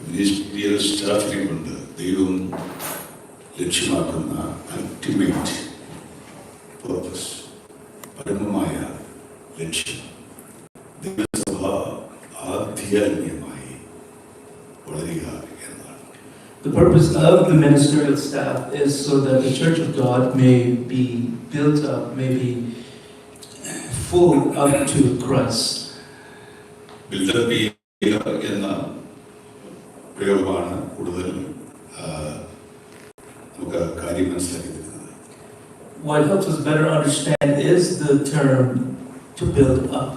Ministerial സ്റ്റാഫിനെ കൊണ്ട് ദൈവം ലക്ഷ്യമാക്കുന്ന അൾട്ടിമേറ്റ് പർപ്പസ്, പരമമായ ലക്ഷ്യം ദൈവസഭ ആധ്യാത്മികമായി വളരുക എന്നതാണ്. The purpose of the ministerial staff is so that the Church of God may be built up, may be full up to Christ. Build up ചെയ്യുക എന്ന പ്രയോഗമാണ് കൂടുതൽ നമുക്ക് കാര്യം മനസ്സിലാക്കി തരുന്നത്. What helps us better understand is the term to build up.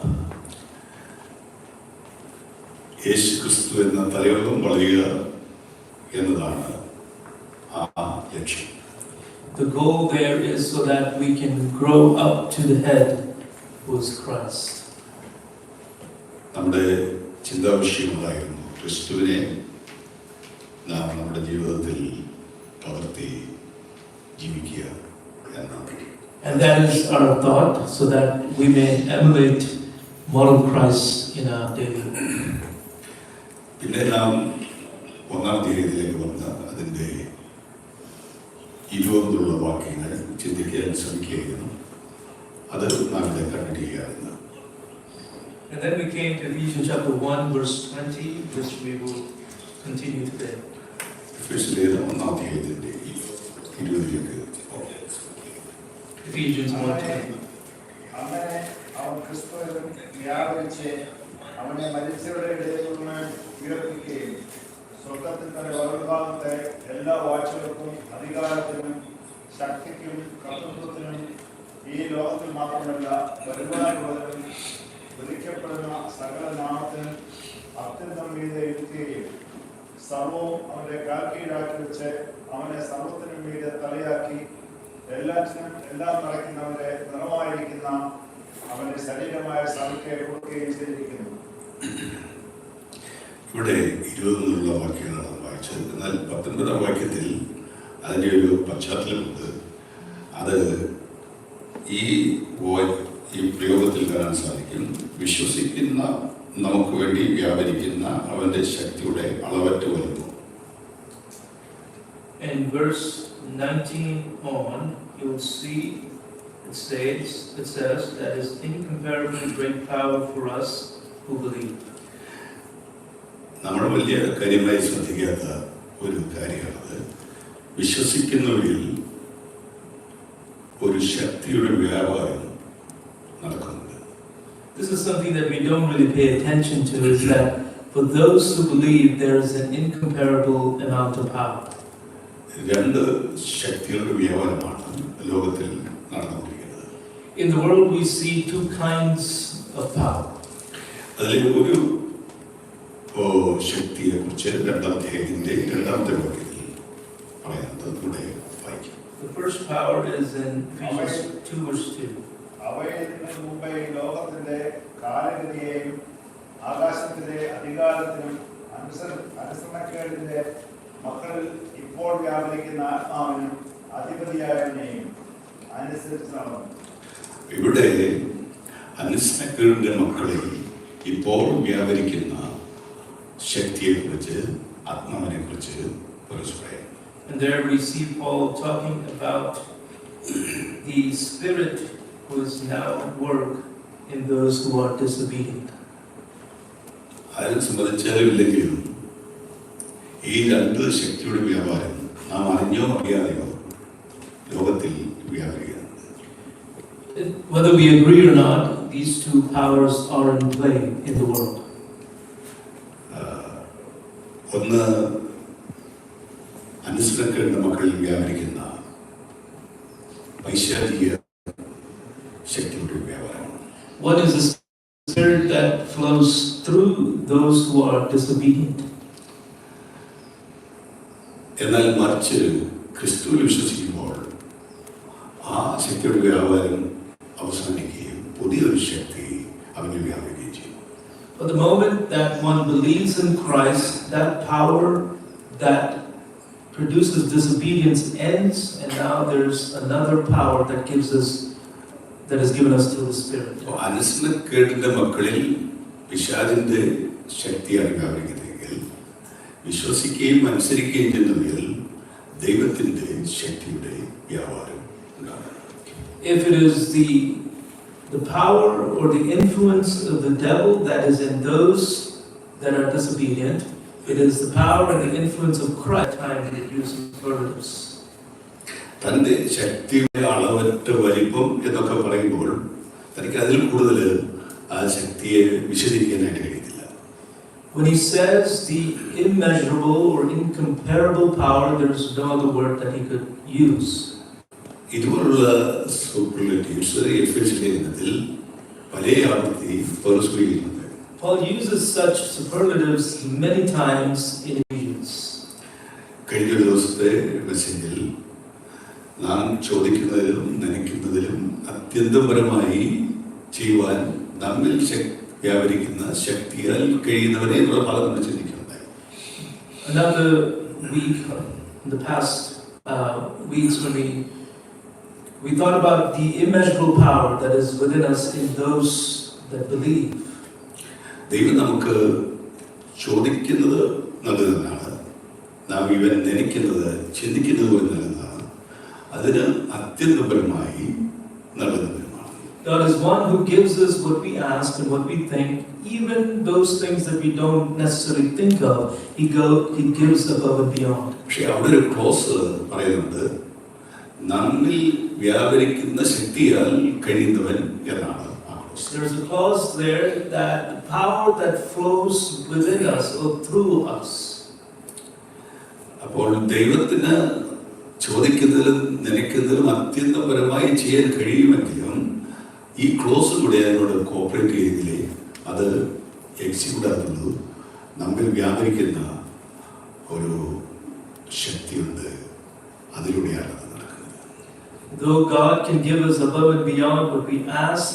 യേശു ക്രിസ്തു എന്ന തലയോളം വളരുക എന്നതാണ് ആ ലക്ഷ്യം. The goal there is so that we can grow up to the head, who is Christ. നമ്മുടെ ചിന്താവിഷയമുണ്ടായിരുന്നു ക്രിസ്തുവിനെ നാം നമ്മുടെ ജീവിതത്തിൽ പകർത്തി ജീവിക്കുക എന്നാണ്. And that is our thought, so that we may emulate model Christ in our daily life. പിന്നെ നാം ഒന്നാം തീയതിയിലേക്ക് വന്ന് അതിൻ്റെ 20 വാക്യങ്ങൾ ചിന്തിക്കാൻ ശ്രമിക്കുകയായിരുന്നു. അത് നാം ഇവിടെ കണ്ടിരിക്കുകയായിരുന്നു. And then we came to Ephesians chapter 1 verse 20, which we will continue today. ഒന്നാം തീയതിൻ്റെ 20 Ephesians 1:20. അങ്ങനെ അവൻ ക്രിസ്തുവിലും വ്യാപരിച്ച് അവനെ മരിച്ചവരുടെ ഇടയിൽ നിന്ന് ഉയർപ്പിക്കുകയും സ്വർഗ്ഗത്തിൽ തന്റെ വലതുഭാഗത്തെ എല്ലാ വാഴ്ചകൾക്കും അധികാരത്തിനും ശക്തിക്കും കർത്തൃത്വത്തിനും ഈ ലോകത്തിൽ മാത്രമല്ല വരുവാനുള്ളതിനും വിളിക്കപ്പെടുന്ന സകല നാമത്തിനും അത്യന്തം മീതെ ഇരുത്തുകയും സർവവും അവന്റെ കാൽക്കീഴാക്കി വെച്ച് അവനെ സർവത്തിനും മീതെ തലയാക്കി എല്ലാറ്റിനും എല്ലാം നിറയ്ക്കുന്നവന്റെ നിറമായിരിക്കുന്ന അവന്റെ ശരീരമായ സഭയ്ക്ക് കൊടുക്കുകയും ചെയ്തിരിക്കുന്നു. ഇവിടെ 20 വാക്യങ്ങളാണ് വായിച്ചത്. എന്നാൽ 19 വാക്യത്തിൽ അതിൻ്റെ ഒരു പശ്ചാത്തലമുണ്ട്. അത് ഈ പ്രയോഗത്തിൽ കാണാൻ സാധിക്കും. വിശ്വസിക്കുന്ന നമുക്ക് വേണ്ടി വ്യാപരിക്കുന്ന അവന്റെ ശക്തിയുടെ അളവറ്റ് വരുന്നു. In verse 19 on, you'll see it says that is incomparably great power for us who believe. നമ്മൾ വലിയ കാര്യമായി ശ്രദ്ധിക്കാത്ത ഒരു കാര്യമാണത്. വിശ്വസിക്കുന്നവരിൽ ഒരു ശക്തിയുടെ വ്യാപാരം നടക്കുന്നുണ്ട്. This is something that we don't really pay attention to, is that for those who believe there is an incomparable amount of power. രണ്ട് ശക്തികളുടെ വ്യാപാരമാണ് ലോകത്തിൽ നടന്നുകൊണ്ടിരിക്കുന്നത്. In the world we see two kinds of power. അതിലെ ഒരു ശക്തിയെ കുറിച്ച് 2-ാം അധ്യായത്തിന്റെ 2-ാമത്തെ വാക്യത്തിൽ പറയുന്നത് ഇവിടെ വായിക്കും. The first power is in Ephesians 2 verse 2. അവയുടെ മുമ്പേ ലോകത്തിന്റെ കാലഗതിയെയും ആകാശത്തിന്റെ അധികാരത്തിനും അനുസരണക്കേടിന്റെ മക്കളിൽ ഇപ്പോൾ വ്യാപരിക്കുന്ന ആത്മാവിനും അധിപതിയായവനെയും അനുസരിച്ച് നടന്നു. ഇവിടെ അനുസരണക്കേടിന്റെ മക്കളിൽ ഇപ്പോൾ വ്യാപരിക്കുന്ന ശക്തിയെക്കുറിച്ച്, ആത്മാവിനെ കുറിച്ച് പറയും. And there we see Paul talking about the spirit who is now at work in those who are disobedient. ആരും സമ്മതിച്ചാലും ഇല്ലെങ്കിലും ഈ രണ്ട് ശക്തിയുടെ വ്യാപാരം നാം അറിഞ്ഞോ അറിയാതെയോ ലോകത്തിൽ വ്യാപരിക്കുന്നുണ്ട്. Whether we agree or not, these two powers are in play in the world. ഒന്ന് അനുസരണക്കേടിന്റെ മക്കളിൽ വ്യാപരിക്കുന്ന പൈശാചിക ശക്തിയുടെ വ്യാപാരമാണ്. What is the spirit that flows through those who are disobedient? എന്നാൽ മറിച്ച് ക്രിസ്തുവിൽ വിശ്വസിക്കുമ്പോൾ ആ ശക്തിയുടെ വ്യാപാരം അവസാനിക്കുകയും പുതിയൊരു ശക്തി അവന് വ്യാപിക്കുകയും ചെയ്യും. But the moment that one believes in Christ, that power that produces disobedience ends, and now there's another power that is given us through the Spirit. അനുസരണക്കേടിന്റെ മക്കളിൽ പിശാചിന്റെ ശക്തിയാണ് വ്യാപരിക്കുന്നതെങ്കിൽ വിശ്വസിക്കുകയും അനുസരിക്കുകയും ചെയ്യുന്നതിൽ ദൈവത്തിൻ്റെ ശക്തിയുടെ വ്യാപാരം ഉണ്ടാകും. If it is the power or the influence of the devil that is in those that are disobedient, it is the power and the influence of Christ time to use superlatives. തൻ്റെ ശക്തിയുടെ അളവറ്റ വലിപ്പം എന്നൊക്കെ പറയുമ്പോൾ തനിക്ക് അതിൽ കൂടുതൽ ആ ശക്തിയെ വിശദീകരിക്കാനായിട്ട് കഴിയത്തില്ല. When he says the immeasurable or incomparable power, there is no other word that he could use. ഇതുപോലുള്ള സൂപ്പർലേറ്റീവ്സ് എഫേസ്യ ലേഖനത്തിൽ പല ആവർത്തി പൗലോസ് ഉപയോഗിക്കുന്നുണ്ട്. Paul uses such superlatives many times in Ephesians. കഴിഞ്ഞ ഒരു ദിവസത്തെ മെസ്സേജിൽ നാം ചോദിക്കുന്നതിലും നനയ്ക്കുന്നതിലും അത്യന്തപരമായി ചെയ്യുവാൻ നമ്മിൽ വ്യാപരിക്കുന്ന ശക്തിയാൽ കഴിയുന്നവരെ എന്നുള്ള ഭാഗം നമ്മൾ ചിന്തിക്കുന്നുണ്ടായി. Another week, in the past weeks, when we thought about the immeasurable power that is within us in those that believe. ദൈവം നമുക്ക് ചോദിക്കുന്നത് നല്ലതെന്നാണ്, നാം ഇവൻ നനയ്ക്കുന്നത് ചിന്തിക്കുന്നത് പോലെ നല്ലതാണ്, അതിന് അത്യന്തപരമായി നല്ലതാണ്. God is one who gives us what we ask and what we think, even those things that we don't necessarily think of. He gives above and beyond. പക്ഷേ അവിടെ ഒരു ക്ലോസ് പറയുന്നുണ്ട്, നമ്മിൽ വ്യാപരിക്കുന്ന ശക്തിയാൽ കഴിയുന്നവൻ എന്നാണ്. There is a clause there that the power that flows within us or through us. അപ്പോൾ ദൈവത്തിന് ചോദിക്കുന്നതിലും നനയ്ക്കുന്നതിലും അത്യന്തപരമായി ചെയ്യാൻ കഴിയുമെങ്കിലും ഈ ക്ലോസ് കൂടെ അതിനോട് കോപ്പറേറ്റ് ചെയ്തില്ലേ അത് എക്സിക്യൂട്ട് ആകുന്നത് നമ്മിൽ വ്യാപരിക്കുന്ന ഒരു ശക്തിയുണ്ട്, അതിലൂടെയാണ് അത് നടക്കുന്നത്. Though God can give us above and beyond what we ask,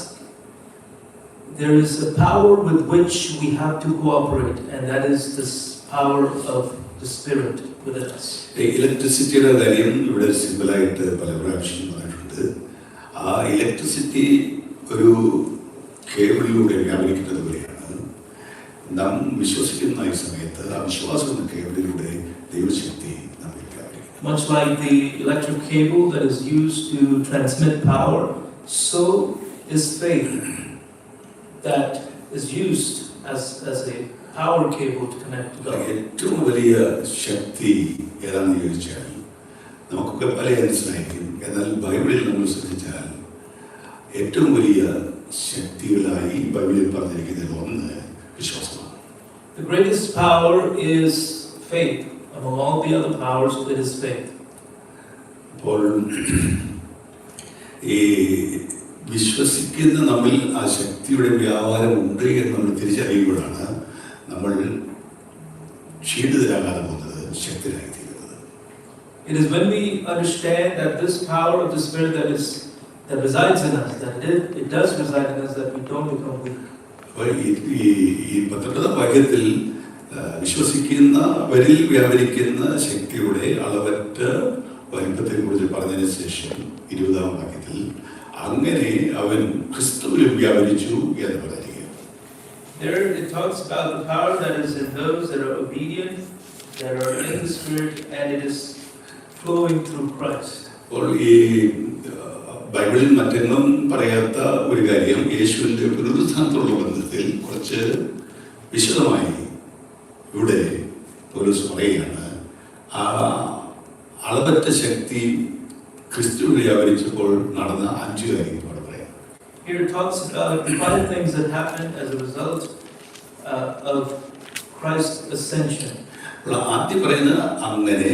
there is a power with which we have to cooperate, and that is this power of the Spirit within us. ഇലക്ട്രിസിറ്റിയുടെ കാര്യം ഇവിടെ സിമ്പിളായിട്ട് പല പ്രാവശ്യം പറഞ്ഞിട്ടുണ്ട്. ആ electricity ഒരു കേബിളിലൂടെ വ്യാപരിക്കുന്നത് പോലെയാണ് നാം വിശ്വസിക്കുന്ന ഈ സമയത്ത് ആ വിശ്വാസം എന്ന കേബിളിലൂടെ ദൈവശക്തി നമ്മിൽ വ്യാപരിക്കുന്നു. Much like the electric cable that is used to transmit power, so is faith that is used as a power cable to connect to God. ഏറ്റവും വലിയ ശക്തി ഏതാണെന്ന് ചോദിച്ചാൽ നമുക്കൊക്കെ പല മനസ്സിലായിരിക്കും. എന്നാൽ ബൈബിളിൽ നമ്മൾ ശ്രദ്ധിച്ചാൽ ഏറ്റവും വലിയ ശക്തികളായി ബൈബിളിൽ പറഞ്ഞിരിക്കുന്നത് ഒന്ന് വിശ്വാസമാണ്. The greatest power is faith. Among all the other powers, it is faith. അപ്പോൾ ഈ വിശ്വസിക്കുന്ന നമ്മിൽ ആ ശക്തിയുടെ വ്യാപാരം ഉണ്ട് എന്ന് നമ്മൾ തിരിച്ചറിയുമ്പോഴാണ് നമ്മൾ ക്ഷീണിതരാകാതെ പോകുന്നത്, ശക്തരായി തീരുന്നത്. It is when we understand that this power of the Spirit that resides in us, that it does reside in us, that we don't become weak. അപ്പോൾ ഈ 19ാം വാക്യത്തിൽ വിശ്വസിക്കുന്നവരിൽ വ്യാപരിക്കുന്ന ശക്തിയുടെ അളവറ്റ വലിപ്പത്തെ കുറിച്ച് പറഞ്ഞതിന് ശേഷം 20ാം വാക്യത്തിൽ അങ്ങനെ അവൻ ക്രിസ്തുവിൽ വ്യാപരിച്ചു എന്ന് പറയുക. There it talks about the power that is in those that are obedient, that are in the Spirit, and it is flowing through Christ. അപ്പോൾ ഈ ബൈബിളിൽ മറ്റെങ്ങും പറയാത്ത ഒരു കാര്യം യേശുവിൻ്റെ പുനരുത്ഥാനത്തോടുള്ള ബന്ധത്തിൽ കുറച്ച് വിശദമായി ഇവിടെ പൗലോസ് പറയുകയാണ്. ആ അളവറ്റ ശക്തി ക്രിസ്തുവിൽ വ്യാപരിച്ചപ്പോൾ നടന്ന 5 കാര്യങ്ങൾ അവിടെ പറയാം. Here it talks about the 5 things that happened as a result of Christ's ascension. ആദ്യം പറയുന്നത് അങ്ങനെ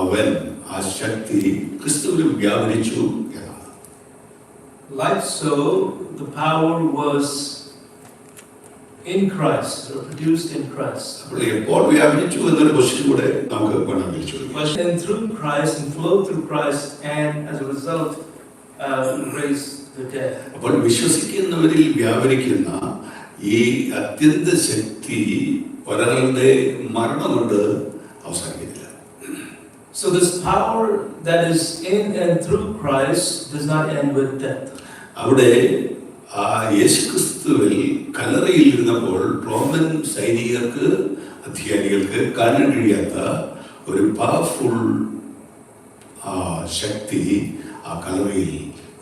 അവൻ ആ ശക്തി ക്രിസ്തുവിൽ വ്യാപരിച്ചു എന്നാണ്. Like so, the power was in Christ, or produced in Christ. അപ്പോൾ എപ്പോൾ വ്യാപരിച്ചു എന്നൊരു ക്വസ്റ്റ്യൻ കൂടെ നമുക്ക് വിളിച്ചു. And through Christ and flowed through Christ, and as a result, raised the dead. അപ്പോൾ വിശ്വസിക്കുന്നവരിൽ വ്യാപരിക്കുന്ന ഈ അത്യന്ത ശക്തി ഒരാളുടെ മരണം കൊണ്ട് അവസാനിക്കുന്നില്ല. So this power that is in and through Christ does not end with death. അവിടെ യേശുക്രിസ്തുവിൽ കല്ലറയിൽ ഇരുന്നപ്പോൾ റോമൻ സൈനികർക്ക് അധികാരികൾക്ക് കാണാൻ കഴിയാത്ത ഒരു പവർഫുൾ ശക്തി ആ കല്ലറയിൽ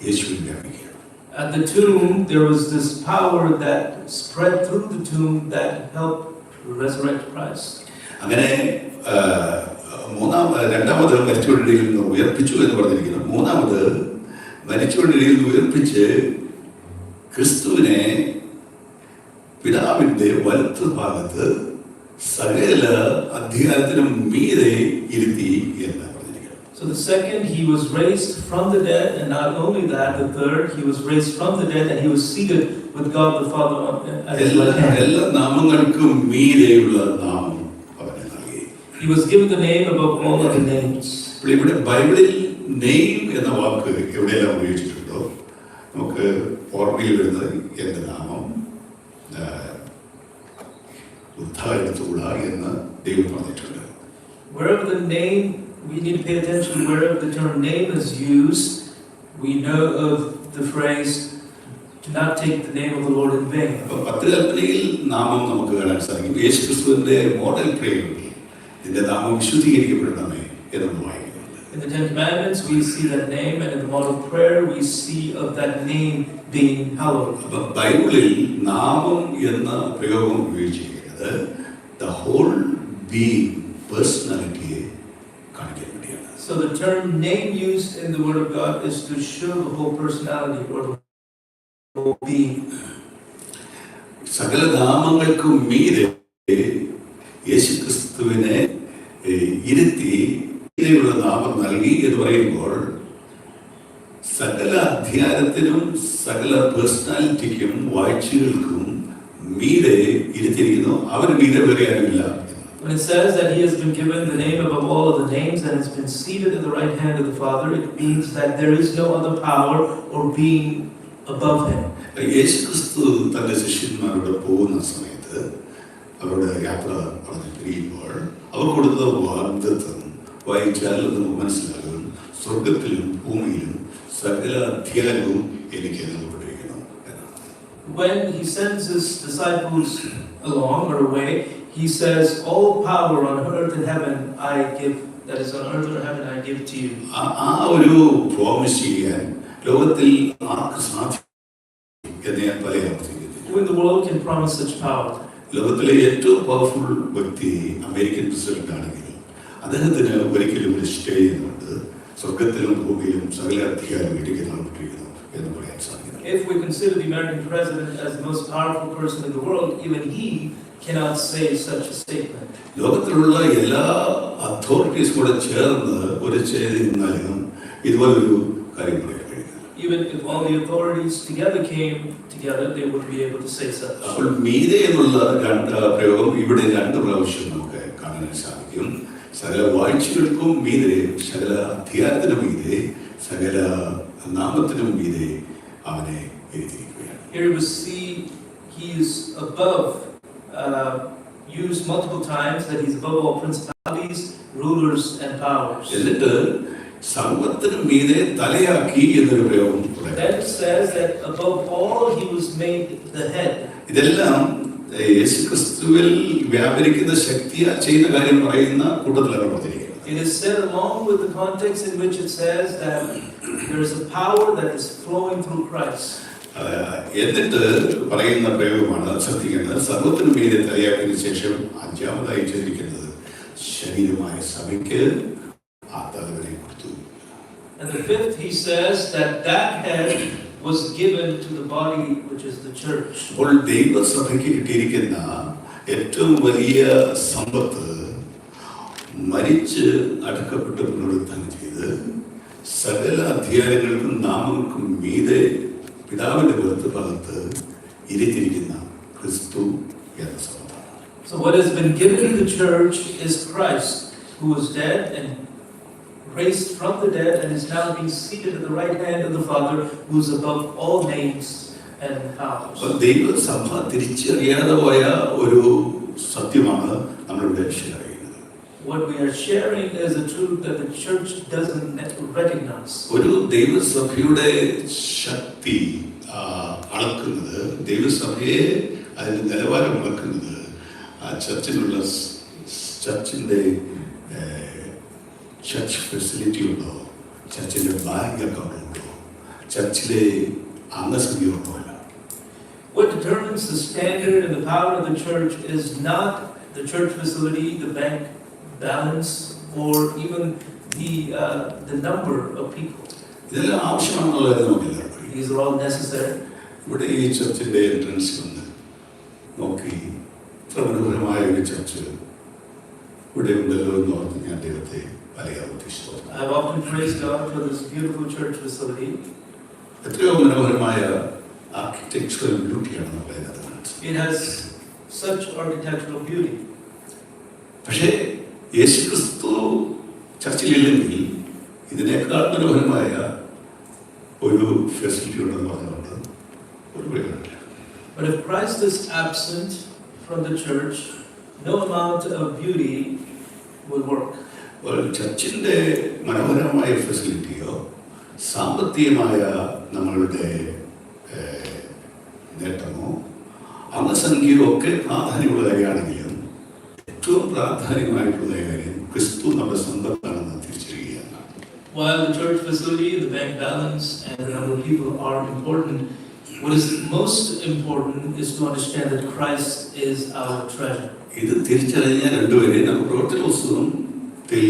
യേശുവിൽ വ്യാപിക്കുകയാണ്. At the tomb, there was this power that spread through the tomb that helped resurrect Christ. അങ്ങനെ രണ്ടാമത് മരിച്ചവരുടെ ഇടയിൽ നിന്ന് ഉയർപ്പിച്ചു എന്ന് പറഞ്ഞിരിക്കുന്നു. മൂന്നാമത് മരിച്ചവരുടെ ഇടയിൽ നിന്ന് ഉയർപ്പിച്ച് ക്രിസ്തുവിനെ പിതാവിന്റെ വലത്ത് ഭാഗത്ത് സകല അധികാരത്തിനും മീതെ ഇരുത്തി എന്ന് പറഞ്ഞിരിക്കുന്നു. So the second, he was raised from the dead, and not only that, the third, he was raised from the dead and he was seated with God the Father at his right hand. എല്ലാ നാമങ്ങൾക്കും മീതെയുള്ള നാമം അവന് നൽകി. He was given the name above all other names. ഇവിടെ ബൈബിളിൽ name എന്ന വാക്ക് എവിടെയെല്ലാം ഉപയോഗിച്ചിട്ടുണ്ടോ നമുക്ക് ഓർമ്മയിൽ വരുന്നത് എന്റെ നാമം എടുത്തുകൂടാ എന്ന് ദൈവം പറഞ്ഞിട്ടുണ്ട്. Wherever the name, we need to pay attention. Wherever the term name is used, we know of the phrase, "Do not take the name of the Lord in vain." പത്ത് കൽപ്പനയിൽ നാമം നമുക്ക് കാണാൻ സാധിക്കും. യേശു ക്രിസ്തുവിന്റെ മോഡൽ പ്രേയറിൽ നിന്റെ നാമം വിശുദ്ധീകരിക്കപ്പെടണമേ എന്ന് വായിക്കുന്നുണ്ട്. In the Ten Commandments, we see that name, and in the model prayer, we see of that name being hallowed. ബൈബിളിൽ നാമം എന്ന പ്രയോഗം ഉപയോഗിച്ചിരിക്കുന്നത് the whole being, personality കാണിക്കാൻ വേണ്ടിയാണ്. So the term name used in the Word of God is to show the whole personality or the whole being. സകല നാമങ്ങൾക്കും മീതെ യേശുക്രിസ്തുവിനെ ഇരുത്തി ഇതിനുള്ള നാമം നൽകി എന്ന് പറയുമ്പോൾ സകല അധികാരത്തിനും സകല പേഴ്സണാലിറ്റിക്കും വാഴ്ചകൾക്കും മീതെ ഇരുത്തിയിരിക്കുന്നു. അവന് മീതെ വേറെ ആരുമില്ല. When it says that he has been given the name above all of the names and has been seated at the right hand of the Father, it means that there is no other power or being above him. യേശുക്രിസ്തു തന്റെ ശിഷ്യന്മാരോട് പോകുന്ന സമയത്ത് അവരുടെ യാത്ര പറഞ്ഞ് പിരിയുമ്പോൾ അവർ കൊടുത്ത വാഗ്ദത്തം വായിച്ചാൽ നമുക്ക് മനസ്സിലാകും, സ്വർഗത്തിലും ഭൂമിയിലും സകല അധികാരവും എനിക്ക് നൽകപ്പെട്ടിരിക്കുന്നു എന്നാണ്. When he sends his disciples along or away, he says, "All power on earth and heaven I give," that is, on earth or heaven I give to you. ആ ഒരു പ്രോമിസ് ചെയ്യാൻ ലോകത്തിൽ ആർക്ക് സാധിക്കും എന്ന് ഞാൻ പല ആവർത്തിക്കുന്നു. Who in the world can promise such power? ലോകത്തിലെ ഏറ്റവും പവർഫുൾ വ്യക്തി അമേരിക്കൻ പ്രസിഡന്റ് ആണെങ്കിൽ അദ്ദേഹത്തിന് ഒരിക്കലും ഒരു സ്റ്റേ ചെയ്യുന്നുണ്ട്, സ്വർഗത്തിലും ഭൂമിയിലും സകല അധികാരം എനിക്ക് നൽകപ്പെട്ടിരിക്കുന്നു എന്ന് പറയാൻ സാധിക്കുന്നു. If we consider the American president as the most powerful person in the world, even he cannot say such a statement. ലോകത്തിലുള്ള എല്ലാ അതോറിറ്റീസ് കൂടെ ചേർന്ന് ഒരു ചെയ്തി നിന്നാലും ഇതുപോലൊരു കാര്യം പറയാൻ കഴിയില്ല. Even if all the authorities together came together, they would be able to say such. അപ്പോൾ മീതെ എന്നുള്ള പ്രയോഗം ഇവിടെ രണ്ട് പ്രാവശ്യം നമുക്ക് കാണാൻ സാധിക്കും. സകല വാഴ്ചകൾക്കും മീതെ, സകല അധികാരത്തിനും മീതെ, സകല നാമത്തിനും മീതെ അവനെ എഴുതിയിരിക്കുകയാണ്. Here we see he is above, used multiple times that he's above all principalities, rulers and powers. എന്നിട്ട് സർവ്വത്തിനും മീതെ തലയാക്കി എന്നൊരു പ്രയോഗം പറയാം. Then it says that above all he was made the head. ഇതെല്ലാം യേശുക്രിസ്തുവിൽ വ്യാപരിക്കുന്ന ശക്തിയാൽ ചെയ്യുന്ന കാര്യം പറയുന്ന കൂട്ടത്തിലാണ് പറഞ്ഞിരിക്കുന്നത്. It is said along with the context in which it says that there is a power that is flowing through Christ. എന്നിട്ട് പറയുന്ന പ്രയോഗമാണ് ശ്രദ്ധിക്കേണ്ടത്. സർവ്വത്തിനും മീതെ തലയാക്കിയതിനു ശേഷം അഞ്ചാമതായി ചെയ്തിരിക്കുന്നത് ശരീരമായ സഭയ്ക്ക് ആ തലവനെ കൊടുത്തു. And the fifth, he says that head was given to the body, which is the church. അപ്പോൾ ദൈവസഭയ്ക്ക് കിട്ടിയിരിക്കുന്ന ഏറ്റവും വലിയ സമ്പത്ത് മരിച്ച് അടക്കപ്പെട്ട് പുനരുത്ഥാനം ചെയ്ത് സകല അധികാരങ്ങൾക്കും നാമങ്ങൾക്കും മീതെ പിതാവിന്റെ വലത്ത് ഭാഗത്ത് ഇരുത്തിയിരിക്കുന്ന ക്രിസ്തു എന്ന സമ്പത്താണ്. So what has been given to the church is Christ, who was dead and raised from the dead and is now being seated at the right hand of the Father, who is above all names and powers. ദൈവസഭ തിരിച്ചറിയാതെ പോയ ഒരു സത്യമാണ് നമ്മളിവിടെ share ചെയ്യുന്നത്. What we are sharing is a truth that the church doesn't recognize. ഒരു ദൈവസഭയുടെ ശക്തി അളക്കുന്നത്, ദൈവസഭയെ അതിന്റെ നിലവാരം അളക്കുന്നത് ആ ചർച്ചിലുള്ള ചർച്ചിൻ്റെ ചർച്ച് ഫെസിലിറ്റി ഉണ്ടോ, ചർച്ചിൻ്റെ ബാങ്ക് അക്കൗണ്ട് ഉണ്ടോ, ചർച്ചിലെ അംഗസംഖ്യ ഉണ്ടോ? What determines the standard and the power of the church is not the church facility, the bank balance, or even the number of people. ഇതെല്ലാം ആവശ്യമാണെന്നുള്ളത് നമുക്കെല്ലാവർക്കും അറിയാം. These are all necessary. ഇവിടെ ഈ ചർച്ചിൻ്റെ entrance വന്ന് നോക്കി ഇത്ര മനോഹരമായ ഒരു ചർച്ച് ഇവിടെ ഉണ്ടല്ലോ എന്ന് ഓർത്ത് ഞാൻ ദൈവത്തെ പലയാവർത്തിച്ചു. I have often praised God for this beautiful church facility. എത്രയോ മനോഹരമായ ആർക്കിടെക്ചറൽ ബ്യൂട്ടിയാണ് നമ്മൾ അതിനകത്ത് കാണിച്ചത്. It has such architectural beauty. പക്ഷേ യേശുക്രിസ്തു ചർച്ചിലില്ലെങ്കിൽ ഇതിനേക്കാൾ മനോഹരമായ ഒരു ഫെസിലിറ്റി ഉണ്ടെന്ന് പറഞ്ഞുകൊണ്ട് ഒരു പ്രയോജനമില്ല. But if Christ is absent from the church, no amount of beauty will work. ചർച്ചിൻ്റെ മനോഹരമായ ഫെസിലിറ്റിയോ സാമ്പത്തികമായ നമ്മളുടെ നേട്ടമോ അംഗസംഖ്യയോ ഒക്കെ പ്രാധാന്യമുള്ള കാര്യമാണെങ്കിലും ഏറ്റവും പ്രാധാന്യമായിട്ടുള്ള കാര്യം ക്രിസ്തു നമ്മുടെ സ്വന്തമാണെന്ന് തിരിച്ചറിയുകയാണ്. While the church facility, the bank balance, and the number of people are important, what is most important is to understand that Christ is our treasure. ഇത് തിരിച്ചറിഞ്ഞ രണ്ടുപേരെ നമുക്ക് പ്രവർത്തന പുസ്തകത്തിൽ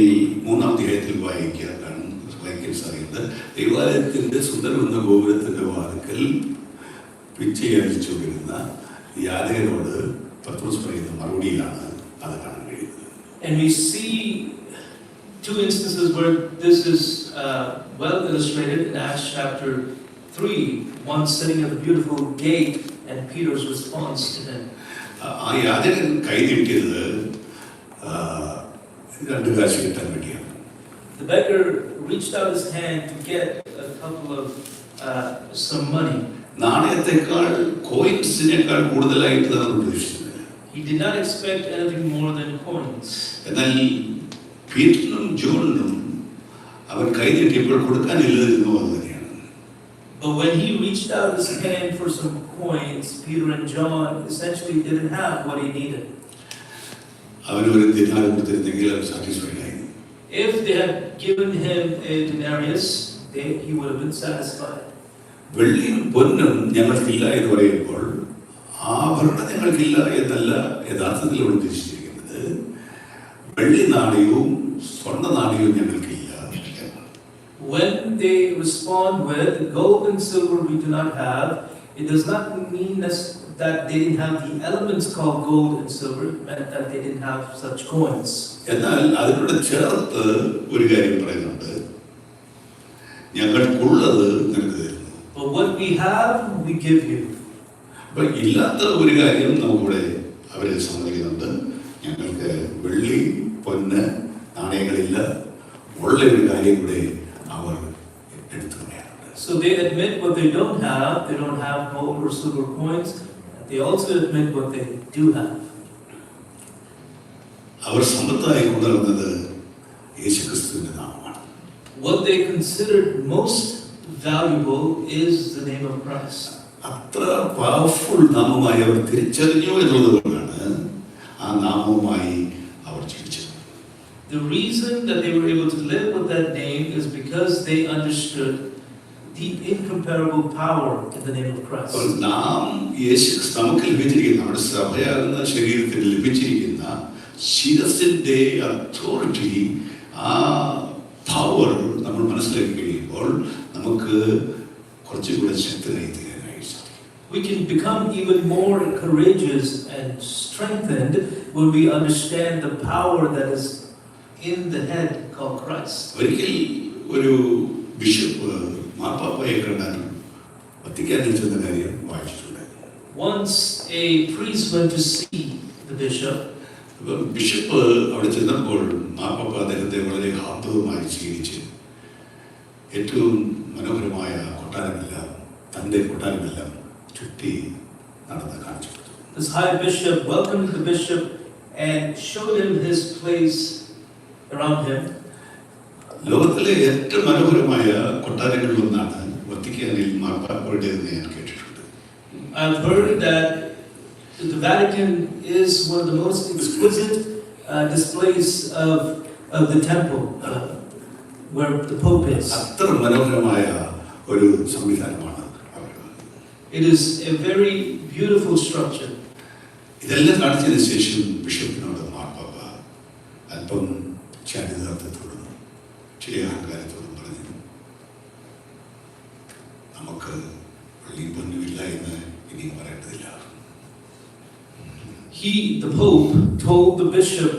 3-ാം അധ്യായത്തിൽ വായിക്കാൻ സാധിക്കുന്നത്. ദൈവാലയത്തിൻ്റെ സുന്ദരമെന്ന ഗോപുരത്തിൻ്റെ വാതിക്കൽ പിച്ചയടിച്ചു വരുന്ന യാചകനോട് പത്രോസ് പറയുന്ന മറുപടിയിലാണ് അത് കാണാൻ കഴിയുന്നത്. And we see two instances where this is well illustrated in Acts chapter 3, one sitting at the beautiful gate and Peter's response to him. ആ യാചകൻ കൈ നീട്ടിയത് 2 കാശ് കിട്ടാൻ വേണ്ടിയാണ്. The beggar reached out his hand to get a couple of some money. നാണയത്തെക്കാൾ കോയിൻസിനേക്കാൾ കൂടുതലായിട്ടാണ് പ്രതീക്ഷിച്ചത്. He did not expect anything more than coins. എന്നാൽ പീറ്ററിനും ജോണിനും അവൻ കൈ നീട്ടിയപ്പോൾ കൊടുക്കാനില്ലാതിരുന്നു അത് തന്നെയാണ്. But when he reached out his hand for some coins, Peter and John essentially didn't have what he needed. അവനൊരു ദിനാർ കൊടുത്തിരുന്നെങ്കിൽ അവർ satisfied ആയി. If they had given him a denarius, he would have been satisfied. വെള്ളിയും പൊന്നും ഞങ്ങൾക്കില്ല എന്ന് പറയുമ്പോൾ ആഭരണം ഞങ്ങൾക്കില്ല എന്നല്ല യഥാർത്ഥത്തിൽ ഇവിടെ ഉദ്ദേശിച്ചിരിക്കുന്നത്. വെള്ളി നാണയവും സ്വർണ്ണ നാണയവും ഞങ്ങൾക്കില്ല. When they respond with gold and silver we do not have, it does not mean that they didn't have the elements called gold and silver, it meant that they didn't have such coins. എന്നാൽ അതിനോട് ചേർത്ത് ഒരു കാര്യം പറയുന്നുണ്ട്, ഞങ്ങൾക്കുള്ളത് നിനക്ക് തരുന്നു. But what we have, we give you. അപ്പൊ ഇല്ലാത്ത ഒരു കാര്യം നമുക്കിവിടെ അവരെ സമ്മതിക്കുന്നുണ്ട്. ഞങ്ങൾക്ക് വെള്ളി പൊന്ന് നാണയങ്ങളില്ല, ഉള്ള ഒരു കാര്യം കൂടെ അവർ എടുത്തു പറയാറുണ്ട്. So they admit what they don't have gold or silver coins. They also admit what they do have. അവർ സമ്പത്തായി കൊണ്ടുവരുന്നത് യേശുക്രിസ്തുവിന്റെ നാമമാണ്. What they considered most valuable is the name of Christ. അത്ര പവർഫുൾ നാമമായി അവർ തിരിച്ചറിഞ്ഞു എന്നുള്ളതുകൊണ്ടാണ് ആ നാമവുമായി അവർ ജീവിച്ചത്. The reason that they were able to live with that name is because they understood the incomparable power in the name of Christ. നാം യേശുക്രിസ്തു നമുക്ക് ലഭിച്ചിരിക്കുന്ന നമ്മുടെ സഭയാകുന്ന ശരീരത്തിന് ലഭിച്ചിരിക്കുന്ന ശിരസിന്റെ അതോറിറ്റി, ആ പവർ നമ്മൾ മനസ്സിലാക്കി കഴിയുമ്പോൾ നമുക്ക് കുറച്ചുകൂടെ ശക്തരായി തീരാനായി സാധിക്കും. We can become even more courageous and strengthened when we understand the power that is in the head called Christ. ഒരിക്കൽ ഒരു ബിഷപ്പ് മാർപ്പാപ്പയെ കാണാൻ വത്തിക്കാനിൽ ചെന്ന കാര്യം വായിച്ചിട്ടുണ്ട്. Once a priest went to see the bishop. Bishop അവിടെ ചെന്നപ്പോൾ മാർപ്പാപ്പ അദ്ദേഹത്തെ വളരെ ഹാർദവമായി സ്വീകരിച്ച് ഏറ്റവും മനോഹരമായ കൊട്ടാരമെല്ലാം തൻ്റെ കൊട്ടാരമെല്ലാം ചുറ്റി നടന്ന് കാണിച്ചു കൊടുത്തു. This high bishop welcomed the bishop and showed him his place around him. ലോകത്തിലെ ഏറ്റവും മനോഹരമായ കൊട്ടാരങ്ങളിലൊന്നാണ് വത്തിക്കാനിൽ മാർപ്പാപ്പയുടേതെന്ന് ഞാൻ കേട്ടിട്ടുണ്ട്. I've heard that the Vatican is one of the most exquisite displays of the temple where the Pope is. അത്ര മനോഹരമായ ഒരു സംവിധാനമാണ് അവർ. It is a very beautiful structure. ഇതെല്ലാം കാണിച്ചതിന് ശേഷം ബിഷപ്പിനോട് മാർപ്പാപ്പ അല്പം ചാരിതാർത്ഥത്തോടും ചില അഹങ്കാരത്തോടും പറഞ്ഞു, നമുക്ക് പള്ളിയും പൊന്നുമില്ല എന്ന് ഇനിയും പറയേണ്ടതില്ല. The Pope, told the bishop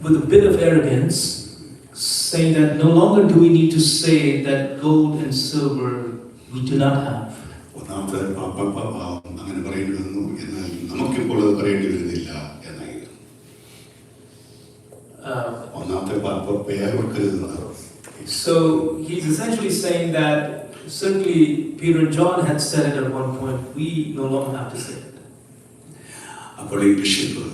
with a bit of arrogance, saying that no longer do we need to say that gold and silver we do not have. ഒന്നാമത്തെ പാപ്പ അങ്ങനെ പറയേണ്ടി വന്നു, എന്നാൽ നമുക്കിപ്പോൾ അത് പറയേണ്ടി വരുന്നില്ല എന്നായി. ഒന്നാമത്തെ പാപ്പയെ കൊടുക്കരുതെന്ന്. So he's essentially saying that certainly Peter and John had said it at one point, we no longer have to say it. അപ്പോൾ ഈ ബിഷപ്പ്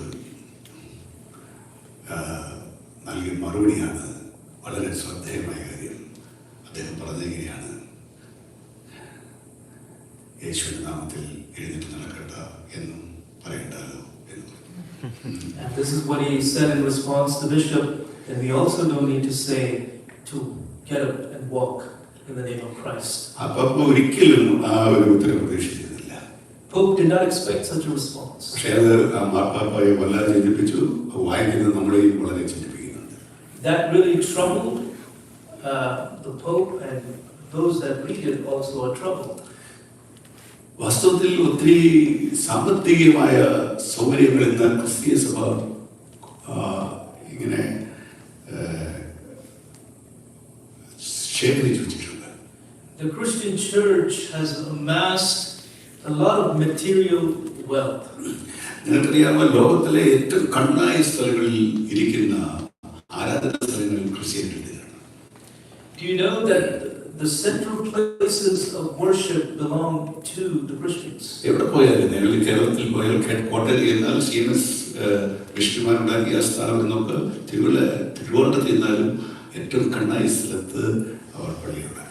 നൽകിയ മറുപടിയാണ് വളരെ ശ്രദ്ധേയമായ കാര്യം. അദ്ദേഹം പറഞ്ഞെങ്ങനെയാണ്, യേശുവിന്റെ നാമത്തിൽ എഴുന്നേറ്റ് നടക്കണ്ട എന്നും പറയണ്ടല്ലോ എന്ന് പറഞ്ഞു. And this is what he said in response to the bishop, and we also don't need to say to get up and walk in the name of Christ. അപ്പോൾ ഒരിക്കലും ആ ഒരു ഉത്തരം പ്രതീക്ഷിച്ചിരുന്നില്ല. Pope did not expect such a response. പക്ഷേ അത് ആ മാർപ്പാപ്പയെ വല്ലാതെ ചിന്തിപ്പിച്ചു. വായിക്കുന്നത് നമ്മളെയും വളരെ ചിന്തിപ്പിക്കുന്നുണ്ട്. That really troubled the Pope, and those that read it also are troubled. വാസ്തവത്തിൽ ഒത്തിരി സാമ്പത്തികമായ സൗകര്യങ്ങൾ ഇന്ന് ക്രിസ്തീയ സഭ ഇങ്ങനെ ശേഖരിച്ചു വെച്ചിട്ടുണ്ട്. The Christian church has amassed a lot of material wealth. നിങ്ങൾക്കറിയാമോ, ലോകത്തിലെ ഏറ്റവും കണ്ണായ സ്ഥലങ്ങളിൽ ഇരിക്കുന്ന ആരാധനാ സ്ഥലങ്ങളിൽ ക്രിസ്ത്യാനികളാണ്. Do you know that the central places of worship belong to the Christians? എവിടെ പോയാലും നിങ്ങൾ കേരളത്തിൽ പോയാൽ കോട്ടയിൽ ചെന്നാൽ CMS വിഷ്ണുമാരുണ്ടാക്കിയ സ്ഥാനം എന്നൊക്കെ തിരുവനന്തപുരത്ത് ചെന്നാലും ഏറ്റവും കണ്ണായ സ്ഥലത്ത് അവർ പള്ളിയുണ്ടാക്കിയിട്ടുണ്ട്.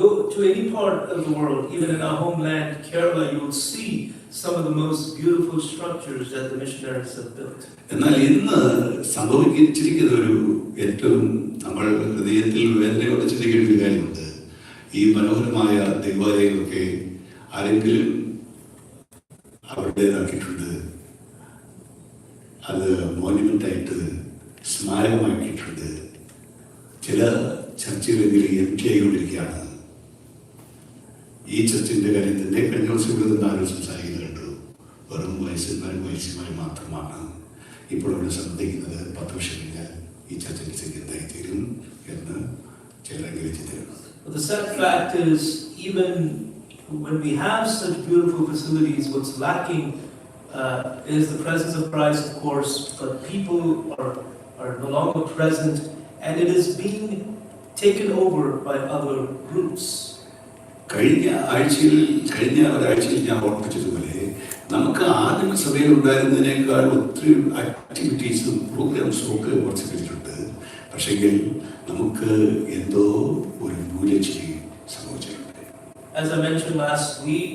Go to any part of the world, even in our homeland, Kerala, you will see some of the most beautiful structures that the missionaries have built. എന്നാൽ ഇന്ന് സംഭവിച്ചിരിക്കുന്ന ഒരു ഏറ്റവും നമ്മൾ ഹൃദയത്തിൽ വേദനയോടെ ചിന്തിക്കേണ്ട ഒരു കാര്യമുണ്ട്. ഈ മനോഹരമായ ദേവാലയങ്ങളൊക്കെ ആരെങ്കിലും അവരുടേതാക്കിയിട്ടുണ്ട്. അത് മോണ്യുമെൻ്റായിട്ട് സ്മാരകമാക്കിയിട്ടുണ്ട്. ചില ചർച്ചകളെങ്കിലും empty ആയിക്കൊണ്ടിരിക്കുകയാണ്. ഈ ചർച്ചിൻ്റെ കാര്യം തന്നെ കഴിഞ്ഞ ദിവസം ഇവിടെ നിന്ന് ആരും സംസാരിക്കുന്നത് കണ്ടു. വെറും വയസ്സന്മാരും മാത്രമാണ് ഇപ്പോൾ ഇവിടെ സംബന്ധിക്കുന്നത്. 10 വർഷം കഴിഞ്ഞാൽ ഈ ചർച്ചിൻ്റെ സ്ഥിതി എന്തായിത്തീരും എന്ന് ചിലരെങ്കിലും ചിന്തിക്കുന്നു. But the sad fact is, even when we have such beautiful facilities, what's lacking is the presence of Christ, of course, but people are no longer present, and it is being taken over by other groups. കഴിഞ്ഞ ഒരാഴ്ചയിൽ ഞാൻ ഓർമ്മിച്ചതുപോലെ നമുക്ക് ആദിമ സഭയിൽ ഉണ്ടായിരുന്നതിനേക്കാൾ ഒത്തിരി ആക്ടിവിറ്റീസും പ്രോഗ്രാംസും ഒക്കെ വർദ്ധിപ്പിച്ചിട്ടുണ്ട്. പക്ഷെങ്കിൽ നമുക്ക് എന്തോ ഒരു മൂല്യച്ചിരി സംഭവിച്ചിട്ടുണ്ട്. As I mentioned last week,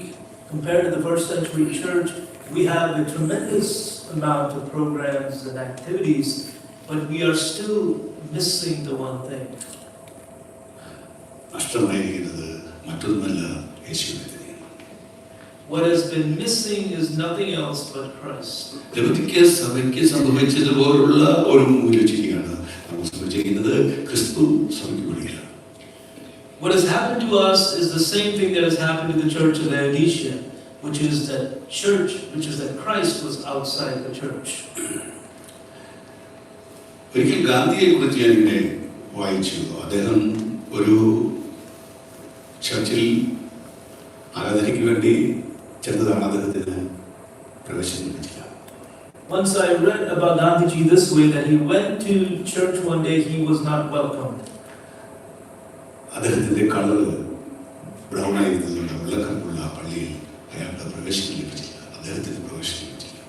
compared to the first century church, we have a tremendous amount of programs and activities, but we are still missing the one thing. നഷ്ടമായിരിക്കുന്നത് മറ്റൊന്നുമല്ല, യേശുവിനെ തന്നെയാണ്. What has been missing is nothing else but Christ. ലൗകിക സഭയ്ക്ക് സംഭവിച്ചതുപോലുള്ള ഒരു മൂല്യച്ചിരിയാണ് നമുക്ക് സംഭവിച്ചിരിക്കുന്നത്. ക്രിസ്തു സഭയ്ക്ക് വേണ്ടിയില്ല. What has happened to us is the same thing that has happened to the church of Laodicea, which is that Christ was outside the church. ഒരിക്കൽ ഗാന്ധിയെ കുറിച്ച് ഞാൻ ഇങ്ങനെ വായിച്ചു. അദ്ദേഹം ഒരു ചർച്ചിൽ ആരാധനയ്ക്ക് വേണ്ടി ചെന്നതാണ്. അദ്ദേഹത്തിന് പ്രവേശനം ലഭിച്ചില്ല. Once I read about Gandhiji this way, that he went to church one day, he was not welcomed. അദ്ദേഹത്തിന്റെ കളർ ബ്രൗൺ ആയിരുന്നതുകൊണ്ട് വെള്ളക്കറുപ്പുള്ള പള്ളിയിൽ അയാളുടെ പ്രവേശനം ലഭിച്ചില്ല. അദ്ദേഹത്തിന് പ്രവേശനം ലഭിച്ചില്ല.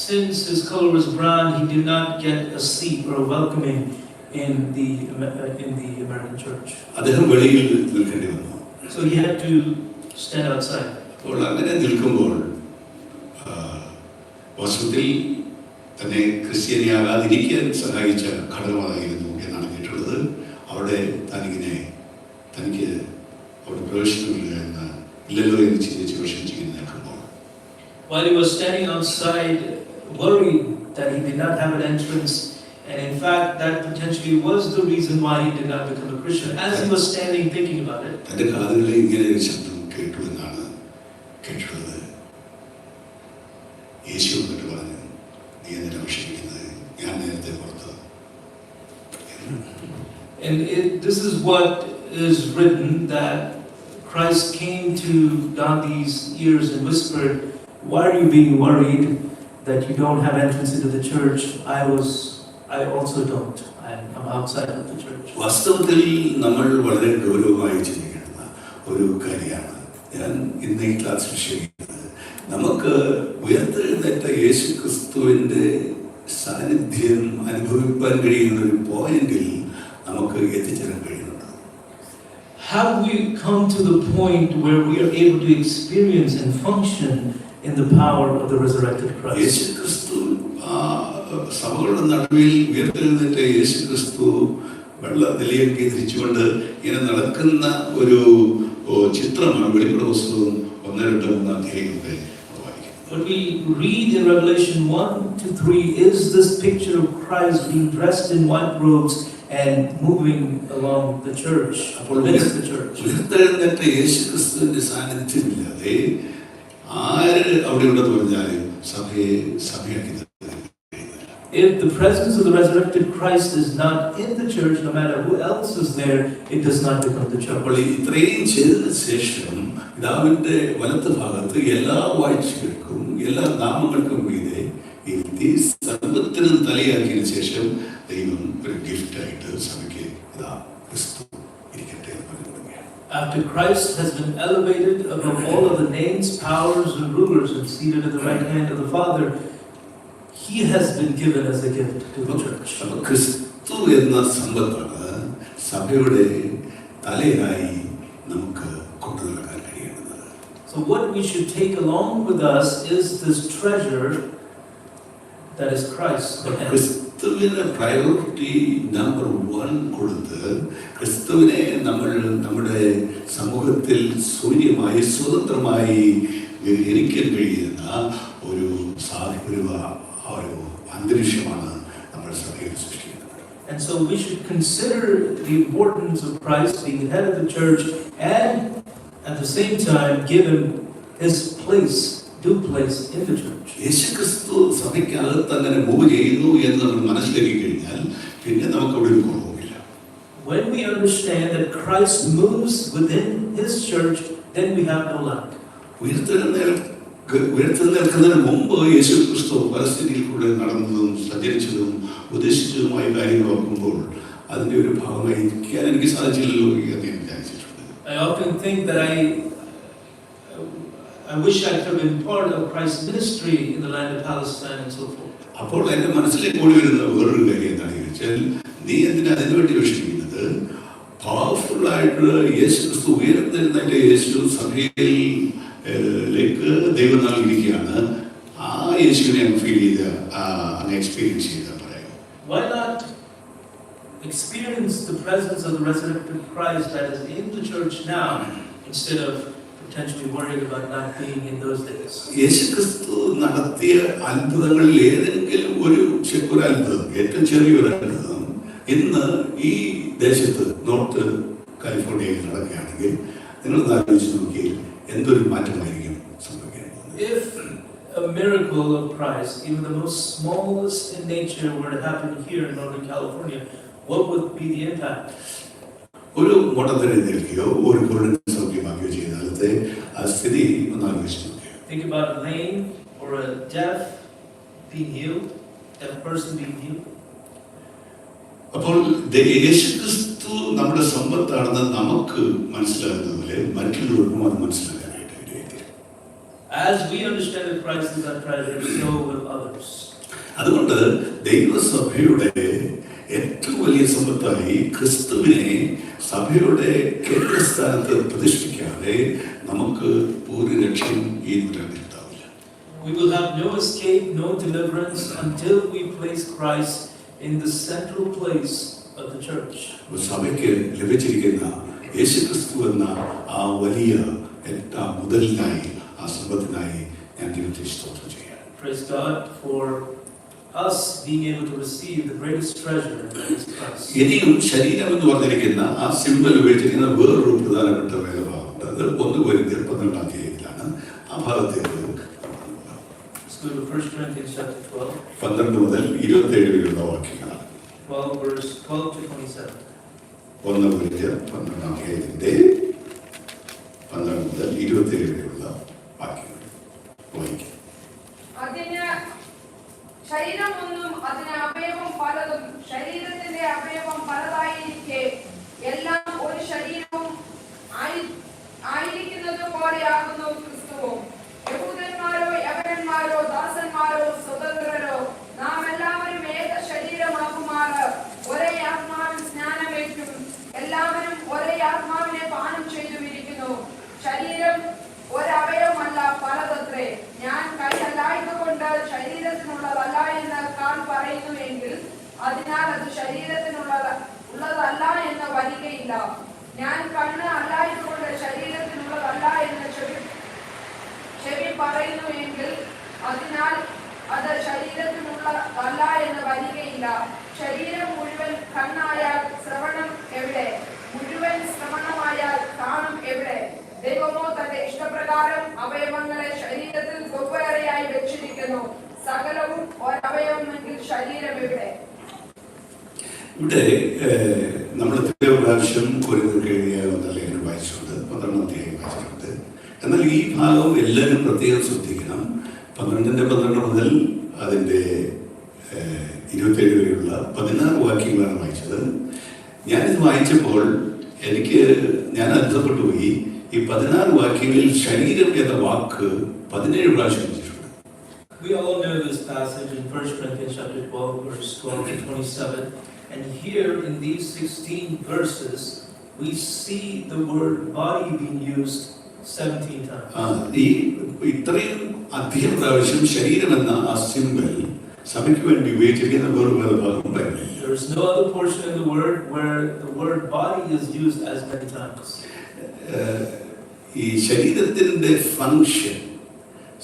Since his color was brown, he did not get a seat or a welcoming in the American church. അദ്ദേഹം വെളിയിൽ നിൽക്കേണ്ടി വന്നു. So he had to stand outside. അപ്പോൾ അങ്ങനെ നിൽക്കുമ്പോൾ വാസ്തവത്തിൽ തന്നെ ക്രിസ്ത്യാനിയാകാതിരിക്കാൻ സഹായിച്ച ഘടകമായിരുന്നു എന്നാണ് കേട്ടുള്ളത്. അവിടെ തനിക്ക് അവിടെ പ്രവേശനമില്ല ഇല്ലല്ലോ എന്ന് ചിന്തിച്ച് വിഷമിച്ചിങ്ങനെ നിൽക്കുമ്പോൾ, while he was standing outside, worried that he did not have an entrance, and in fact that potentially was the reason why he did not become a Christian. As he was standing thinking about it, തന്റെ കാതുകളിൽ ഇങ്ങനെ ഒരു ശബ്ദം കേട്ടു എന്നാണ് കേട്ടുള്ളത്. യേശു എന്നിട്ട് പറഞ്ഞു, നീ എന്തിനാ വിഷമിക്കുന്നത്, ഞാൻ നേരത്തെ പുറത്ത്. and this is what is written, that Christ came to Gandhi's ears and whispered, why are you being worried that you don't have entrance into the church? I also don't. I'm outside of the church. വാസ്തവത്തിൽ നമ്മൾ വളരെ ഗൗരവമായി ചിന്തിക്കേണ്ട ഒരു കാര്യമാണ് ഞാൻ ഇന്ന് ഈ ക്ലാസ് വിഷയിക്കുന്നത്. നമുക്ക് ഉയർത്തെഴുന്നേറ്റ യേശു ക്രിസ്തുവിൻ്റെ സാന്നിധ്യം അനുഭവിക്കാൻ കഴിയുന്ന ഒരു പോയിന്റിൽ നമുക്ക് എത്തിച്ചേരാൻ കഴിയുന്നുണ്ട്. Have we come to the point where we are able to experience and function in the power of the resurrected Christ? യേശു ക്രിസ്തു സഭകളുടെ നടുവിൽ ഉയർത്തെഴുന്നേറ്റ യേശു ക്രിസ്തു വെള്ളത്തിലേക്ക് തിരിച്ചുകൊണ്ട് ഇങ്ങനെ നടക്കുന്ന ഒരു ചിത്രമാണ് വെളിപ്പെടുത്തൽ പുസ്തകം 1-2-3 അധ്യായങ്ങളെ വായിക്കുന്നത്. What we read in Revelation 1-3 is this picture of Christ being dressed in white robes and moving along the church, amidst the church. ഉയർത്തെഴുന്നേറ്റ യേശു ക്രിസ്തുവിന്റെ സാന്നിധ്യമില്ലാതെ ആര് അവിടെ ഉണ്ടെന്ന് പറഞ്ഞാലും സഭയാക്കി. If the presence of the resurrected Christ is not in the church, no matter who else is there, it does not become the church. അപ്പോൾ ഇത്രയും ചെയ്തതിനു ശേഷം പിതാവിന്റെ വലത്ത് ഭാഗത്ത് എല്ലാ വാഴ്ചകൾക്കും എല്ലാ നാമങ്ങൾക്കും മീതെ ഇരുത്തി സർവ്വത്തിനും തലയാക്കിയതിനു ശേഷം ദൈവം ഒരു ഗിഫ്റ്റായിട്ട് സഭയ്ക്ക് ഇതാ ക്രിസ്തു ഇരിക്കട്ടെ എന്ന് പറയുകയാണ്. After Christ has been elevated above all of the names, powers, and rulers and seated at the right hand of the Father, He has been given as a gift to the church. ക്രിസ്തു എന്ന സമ്പത്താണ് സഭയുടെ തലയായി നമുക്ക് കൊണ്ടുനടക്കാൻ കഴിയുന്നത്. So what we should take along with us is this treasure that is Christ. ക്രിസ്തുവിന് priority number 1 കൊടുത്ത് ക്രിസ്തുവിനെ നമ്മൾ നമ്മുടെ സമൂഹത്തിൽ സൂര്യമായി സ്വതന്ത്രമായി ഗ്രഹിക്കാൻ കഴിയുന്ന ഒരു അന്തരീക്ഷമാണ് നമ്മൾ സഭയിൽ സൃഷ്ടിക്കുന്നത്. And so we should consider the importance of Christ being the head of the church, and at the same time give him his due place in the church. യേശു ക്രിസ്തു സഭയ്ക്കകത്ത് അങ്ങനെ മൂവ് ചെയ്യുന്നു എന്ന് നമ്മൾ മനസ്സിലാക്കി കഴിഞ്ഞാൽ പിന്നെ നമുക്ക് അവിടെ ഒരു കുറവുമില്ല. When we understand that Christ moves within his church, then we have no lack. ഉയർത്തെഴുന്നേൽക്കുന്നതിന് മുമ്പ് യേശു ക്രിസ്തു പരിസ്ഥിതിയിൽ കൂടെ നടന്നതും സഞ്ചരിച്ചതും ഉദ്ദേശിച്ചതുമായ കാര്യങ്ങൾ ഓർക്കുമ്പോൾ അതിന്റെ ഒരു ഭാഗമായി ഇരിക്കാൻ എനിക്ക് സാധിച്ചില്ലല്ലോ എന്ന് ഞാൻ വിചാരിച്ചിട്ടുണ്ട്. I often think that I wish I could have been part of Christ's ministry in the land of Palestine and so forth. അപ്പോൾ എന്റെ മനസ്സിലേക്ക് ഓടി വരുന്ന വേറൊരു കാര്യം എന്താണെന്ന് ചോദിച്ചാൽ, നീ എന്തിനാ അതിനുവേണ്ടി വിഷമിക്കുന്നത്? പവർഫുൾ ആയിട്ട് യേശു ക്രിസ്തു ഉയർത്തെഴുന്നേറ്റ യേശു സഭയിലേക്ക് ദൈവം നൽകിയിരിക്കുകയാണ്. ആ യേശുവിനെ ഫീൽ ചെയ്ത എക്സ്പീരിയൻസ് ചെയ്ത പറയാം. Why not experience the presence of the resurrected Christ that is in the church now instead of potentially worrying about not being in those days? യേശു ക്രിസ്തു നടത്തിയ അത്ഭുതങ്ങളിൽ ഏതെങ്കിലും ഒരു അത്ഭുതം, ഏറ്റവും ചെറിയൊരു അത്ഭുതം ഇന്ന് ഈ ദേശത്ത് നോർത്ത് കാലിഫോർണിയയിൽ നടക്കുകയാണെങ്കിൽ നിങ്ങൾ ആലോചിച്ച് നോക്കിയാൽ എന്തൊരു മാറ്റമായിരിക്കും സംഭവിക്കാൻ പോകുന്നത്. If a miracle of Christ, even the most smallest in nature, were to happen here in Northern California, what would be the impact? ഒരു മുടന്തനെ നൽകിയോ ഒരു കുരുടനെ സൗഖ്യമാക്കിയോ ചെയ്താലത്തെ ആ സ്ഥിതി ഒന്ന് ആലോചിച്ച് നോക്കിയോ. Think about a lame or a deaf being healed, deaf person being healed. അപ്പോൾ യേശുക്രിസ്തു നമ്മുടെ സമ്പത്താണെന്ന് നമുക്ക് മനസ്സിലാകുന്ന പോലെ മറ്റുള്ളവർക്കും അത് മനസ്സിലാക്കാനായിട്ട് ഇടയായിത്തീരും. As we understand that Christ is our treasure, so will others. അതുകൊണ്ട് ദൈവസഭയുടെ ഏറ്റവും വലിയ സമ്പത്തായി ക്രിസ്തുവിനെ സഭയുടെ കേന്ദ്രസ്ഥാനത്ത് പ്രതിഷ്ഠിക്കാതെ നമുക്ക് ഒരു രക്ഷയും ഈ നൂറ്റാണ്ടിൽ ഉണ്ടാവില്ല. We will have no escape, no deliverance until we place Christ in the central place of the church. സഭയ്ക്ക് ലഭിച്ചിരിക്കുന്ന യേശുക്രിസ്തു എന്ന ആ വലിയ മുതലിനായി ആ സമ്പത്തിനായി ഞാൻ ദൈവത്തെ സ്തോത്രം ചെയ്യാം. Praise God for us being able to receive the greatest treasure, that is Christ. ഇനിയും ശരീരം എന്ന് പറഞ്ഞിരിക്കുന്ന ആ സിംബൽ ഉപയോഗിച്ചിരിക്കുന്ന വേറൊരു പ്രധാനപ്പെട്ട വേദഭാഗമുണ്ട്. അത് 1 കൊരിന്ത്യർ 12 അധ്യായത്തിലാണ്. ആ ഭാഗത്തേക്ക് Let's go to 1 Corinthians chapter 12. 12 മുതൽ 27 വരെയുള്ള വാക്യങ്ങളാണ്. 12 verse 12 to 27. 1 കൊരിന്ത്യർ 12 അധ്യായത്തിന്റെ 12 മുതൽ 27 വരെയുള്ള വാക്യങ്ങൾ വായിക്കാം. അതിന് ശരീരം ഒന്നും അതിന് അവയവം പലതും, ശരീരത്തിന്റെ അവയവം പലതായിരിക്കെ എല്ലാം ഒരു ശരീരവും ആയിരിക്കുന്നത് പോലെയാകുന്നു ക്രിസ്തുവും. യഹൂദന്മാരോ യവനന്മാരോ ദാസന്മാരോ സ്വതന്ത്രരോ നാം എല്ലാവരും ഏക ശരീരമാകുമാറ് ഒരേ ആത്മാവിൽ സ്നാനമേറ്റും എല്ലാവരും ഒരേ ആത്മാവിനെ പാനം ചെയ്തുമിരിക്കുന്നു. ശരീരം ഒരവയവമല്ല, പലതത്രേ. ഞാൻ കൈ അല്ലായതുകൊണ്ട് ശരീരത്തിനുള്ളതല്ല എന്ന് കാൽ പറയുന്നുവെങ്കിൽ അതിനാൽ അത് ശരീരത്തിനുള്ളതല്ല എന്ന് വരികയില്ല. ഞാൻ കണ്ണ് അല്ലായതുകൊണ്ട് ശരീരത്തിനുള്ളതല്ല എന്ന് ചെവി പറയുന്നുവെങ്കിൽ അതിനാൽ അത് ശരീരത്തിനുള്ളതല്ല എന്ന് വരികയില്ല. ശരീരം മുഴുവൻ കണ്ണായാൽ ശ്രവണം എവിടെ? മുഴുവൻ ശ്രവണമായാൽ കാണും എവിടെ? ദൈവമോ തന്റെ ഇഷ്ടപ്രകാരം അവയവങ്ങളെ ശരീരത്തിൽ വെവ്വേറെയായി വെച്ചിരിക്കുന്നു. സകലവും ഒരവയവമെങ്കിൽ ശരീരം എവിടെ? ഇവിടെ നമ്മൾ എത്രയോ പ്രാവശ്യം കൊരിന്ത്യർക്ക് എഴുതിയ ലേഖനം വായിച്ചിട്ടുണ്ട്, 12 അധ്യായം വായിച്ചിട്ടുണ്ട്. എന്നാൽ ഈ ഭാഗം എല്ലാവരും പ്രത്യേകം ശ്രദ്ധിക്കണം. 12 മുതൽ അതിൻ്റെ 27 വരെയുള്ള 16 വാക്യങ്ങളാണ് വായിച്ചത്. ഞാനിത് വായിച്ചപ്പോൾ ഞാൻ അത്ഭുതപ്പെട്ടു പോയി. ഈ 16 വാക്യങ്ങളിൽ ശരീരം എന്ന വാക്ക് 17 പ്രാവശ്യം വെച്ചിട്ടുണ്ട്. We all know this passage in 1 Corinthians chapter 12 verse 12 to 27, and here in these 16 verses we see the word body being used 17 times. ഈ ഇത്രയും അധികം പ്രാവശ്യം ശരീരം എന്ന ആ സിംബൽ സഭയ്ക്ക് വേണ്ടി ഉപയോഗിച്ചിരിക്കുന്ന വേറെ ഭാഗം ബൈബിളിൽ. There is no other portion in the word where the word body is used as many times. ഈ ശരീരത്തിന്റെ ഫങ്ഷൻ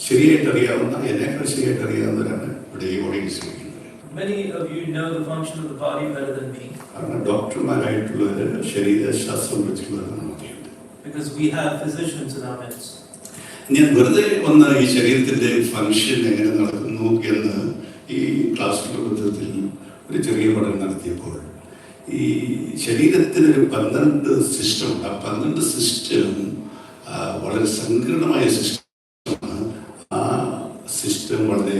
ശരിയായിട്ട് അറിയാവുന്ന എന്നെക്കാൾ ശരിയായിട്ട് അറിയാവുന്നവരാണ് ഇവിടെ ഈ ഓഡിയൻസ് ഇരിക്കുന്നത്. Many of you know the function of the body better than me. കാരണം ഡോക്ടർമാരായിട്ടുള്ളവര് ശരീരശാസ്ത്രം വെച്ചിട്ടുള്ളവരാണ് നമുക്കുണ്ട്. Because we have physicians in our midst. ഞാൻ വെറുതെ വന്ന ഈ ശരീരത്തിന്റെ ഫങ്ഷൻ എങ്ങനെ നടക്കുന്നു എന്ന് ഈ ക്ലാസ് ബന്ധത്തിൽ ഒരു ചെറിയ പഠനം നടത്തിയപ്പോൾ ഈ ശരീരത്തിനൊരു 12 സിസ്റ്റമുണ്ട്. ആ 12 സിസ്റ്റം വളരെ സങ്കീർണമായ സിസ്റ്റമാണ്. ആ സിസ്റ്റം വളരെ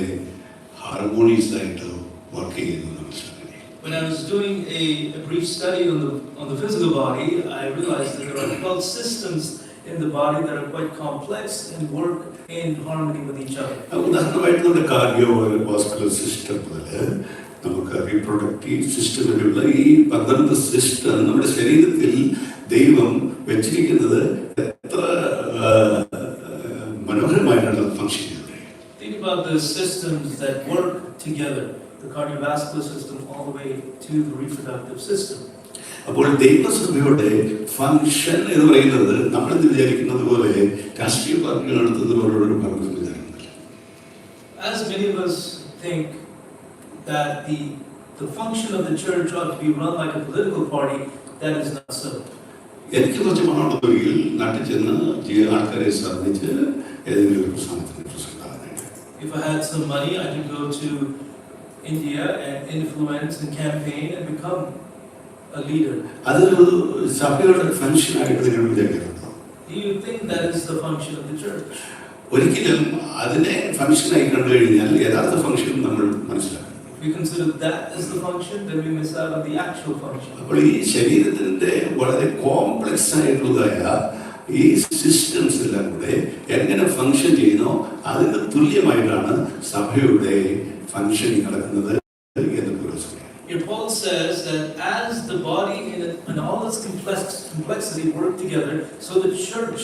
ഹാർമോണിയസ് ആയിട്ട് വർക്ക് ചെയ്യുന്നു. When I was doing a brief study on the physical body, I realized that there are 12 systems in the body that are quite complex and work in harmony with each other. ഉദാഹരണമായിട്ട് നമ്മുടെ cardiovascular system മുതൽ നമുക്ക് reproductive system വരെയുള്ള ഈ 12 system നമ്മുടെ ശരീരത്തിൽ ദൈവം വെച്ചിരിക്കുന്നത് എത്ര മനോഹരമായിട്ടാണ് ഫങ്ഷൻ ചെയ്യുന്നത്. Think about the systems that work together, the cardiovascular system all the way to the reproductive system. അപ്പോൾ ദൈവസഭയുടെ ഫങ്ഷൻ എന്ന് പറയുന്നത് നമ്മളെന്ന് വിചാരിക്കുന്നത് പോലെ രാഷ്ട്രീയ പാർട്ടികൾ നടത്തുന്നത് പോലുള്ള ഒരു ഭരണ സംവിധാനമല്ല. As many of us think that the function of the church ought to be run like a political party, that is not so. എനിക്ക് കുറച്ച് പണമുണ്ടെങ്കിൽ നാട്ടിൽ ചെന്ന് ആൾക്കാരെ സാധിച്ച് ഏതെങ്കിലും ഒരു പ്രസ്ഥാനത്തിന് പ്രസിഡന്റാകാനായിട്ട്. If I had some money, I could go to India and influence and campaign and become a leader. അതൊരു സഭയുടെ ഫങ്ഷനായിട്ട് നിങ്ങൾ വിചാരിക്കുന്നുണ്ടോ? Do you think that is the function of the church? ഒരിക്കലും അതിനെ ഫങ്ഷനായി കണ്ടു കഴിഞ്ഞാൽ യഥാർത്ഥ ഫങ്ഷൻ നമ്മൾ മനസ്സിലാക്കണം. If we consider that as the function, then we miss out on the actual function. അപ്പോൾ ഈ ശരീരത്തിന്റെ വളരെ കോംപ്ലക്സ് ആയിട്ടുള്ളതായ ഈ സിസ്റ്റംസ് എല്ലാം കൂടെ എങ്ങനെ ഫങ്ഷൻ ചെയ്യുന്നോ അതിന് തുല്യമായിട്ടാണ് സഭയുടെ ഫങ്ഷൻ നടക്കുന്നത് എന്ന് Here Paul says says that as the body in all its complexity work together, so the church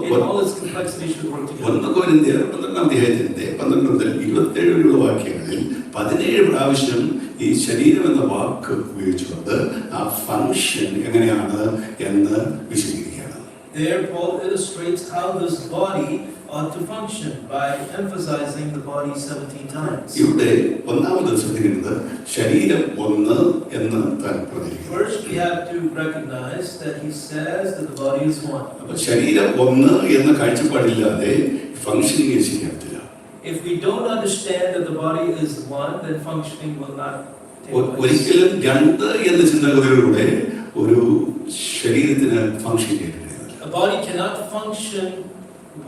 in all its complexity should work together. 1 കൊരിന്ത്യർ 12-ാം അധ്യായത്തിന്റെ 12 മുതൽ 27 വരെയുള്ള വാക്യങ്ങളിൽ 17 പ്രാവശ്യം ഈ ശരീരം എന്ന വാക്ക് ഉപയോഗിച്ചുകൊണ്ട് ആ ഫംഗ്ഷൻ എങ്ങനെയാണ് എന്ന് വിശദീകരിക്കുകയാണ്. There Paul illustrates how this body ought to function by emphasizing the body 17 times. ഇവിടെ ഒന്നാമത് ശ്രദ്ധിക്കുന്നത് ശരീരം ഒന്ന് എന്ന് താൻ പറഞ്ഞിരിക്കുന്നു. First, we have to recognize that he says that the body is one. അപ്പോൾ ശരീരം ഒന്ന് എന്ന കാഴ്ചപ്പാടില്ലാതെ ഫംഗ്ഷനിങ് ശരിയാകത്തില്ല. If we don't understand that the body is one, then functioning will not take place. ഒരിക്കലും രണ്ട് എന്ന ചിന്താഗതിയിലൂടെ ഒരു ശരീരത്തിന് ഫംഗ്ഷൻ ചെയ്യാൻ കഴിയില്ല. A body cannot function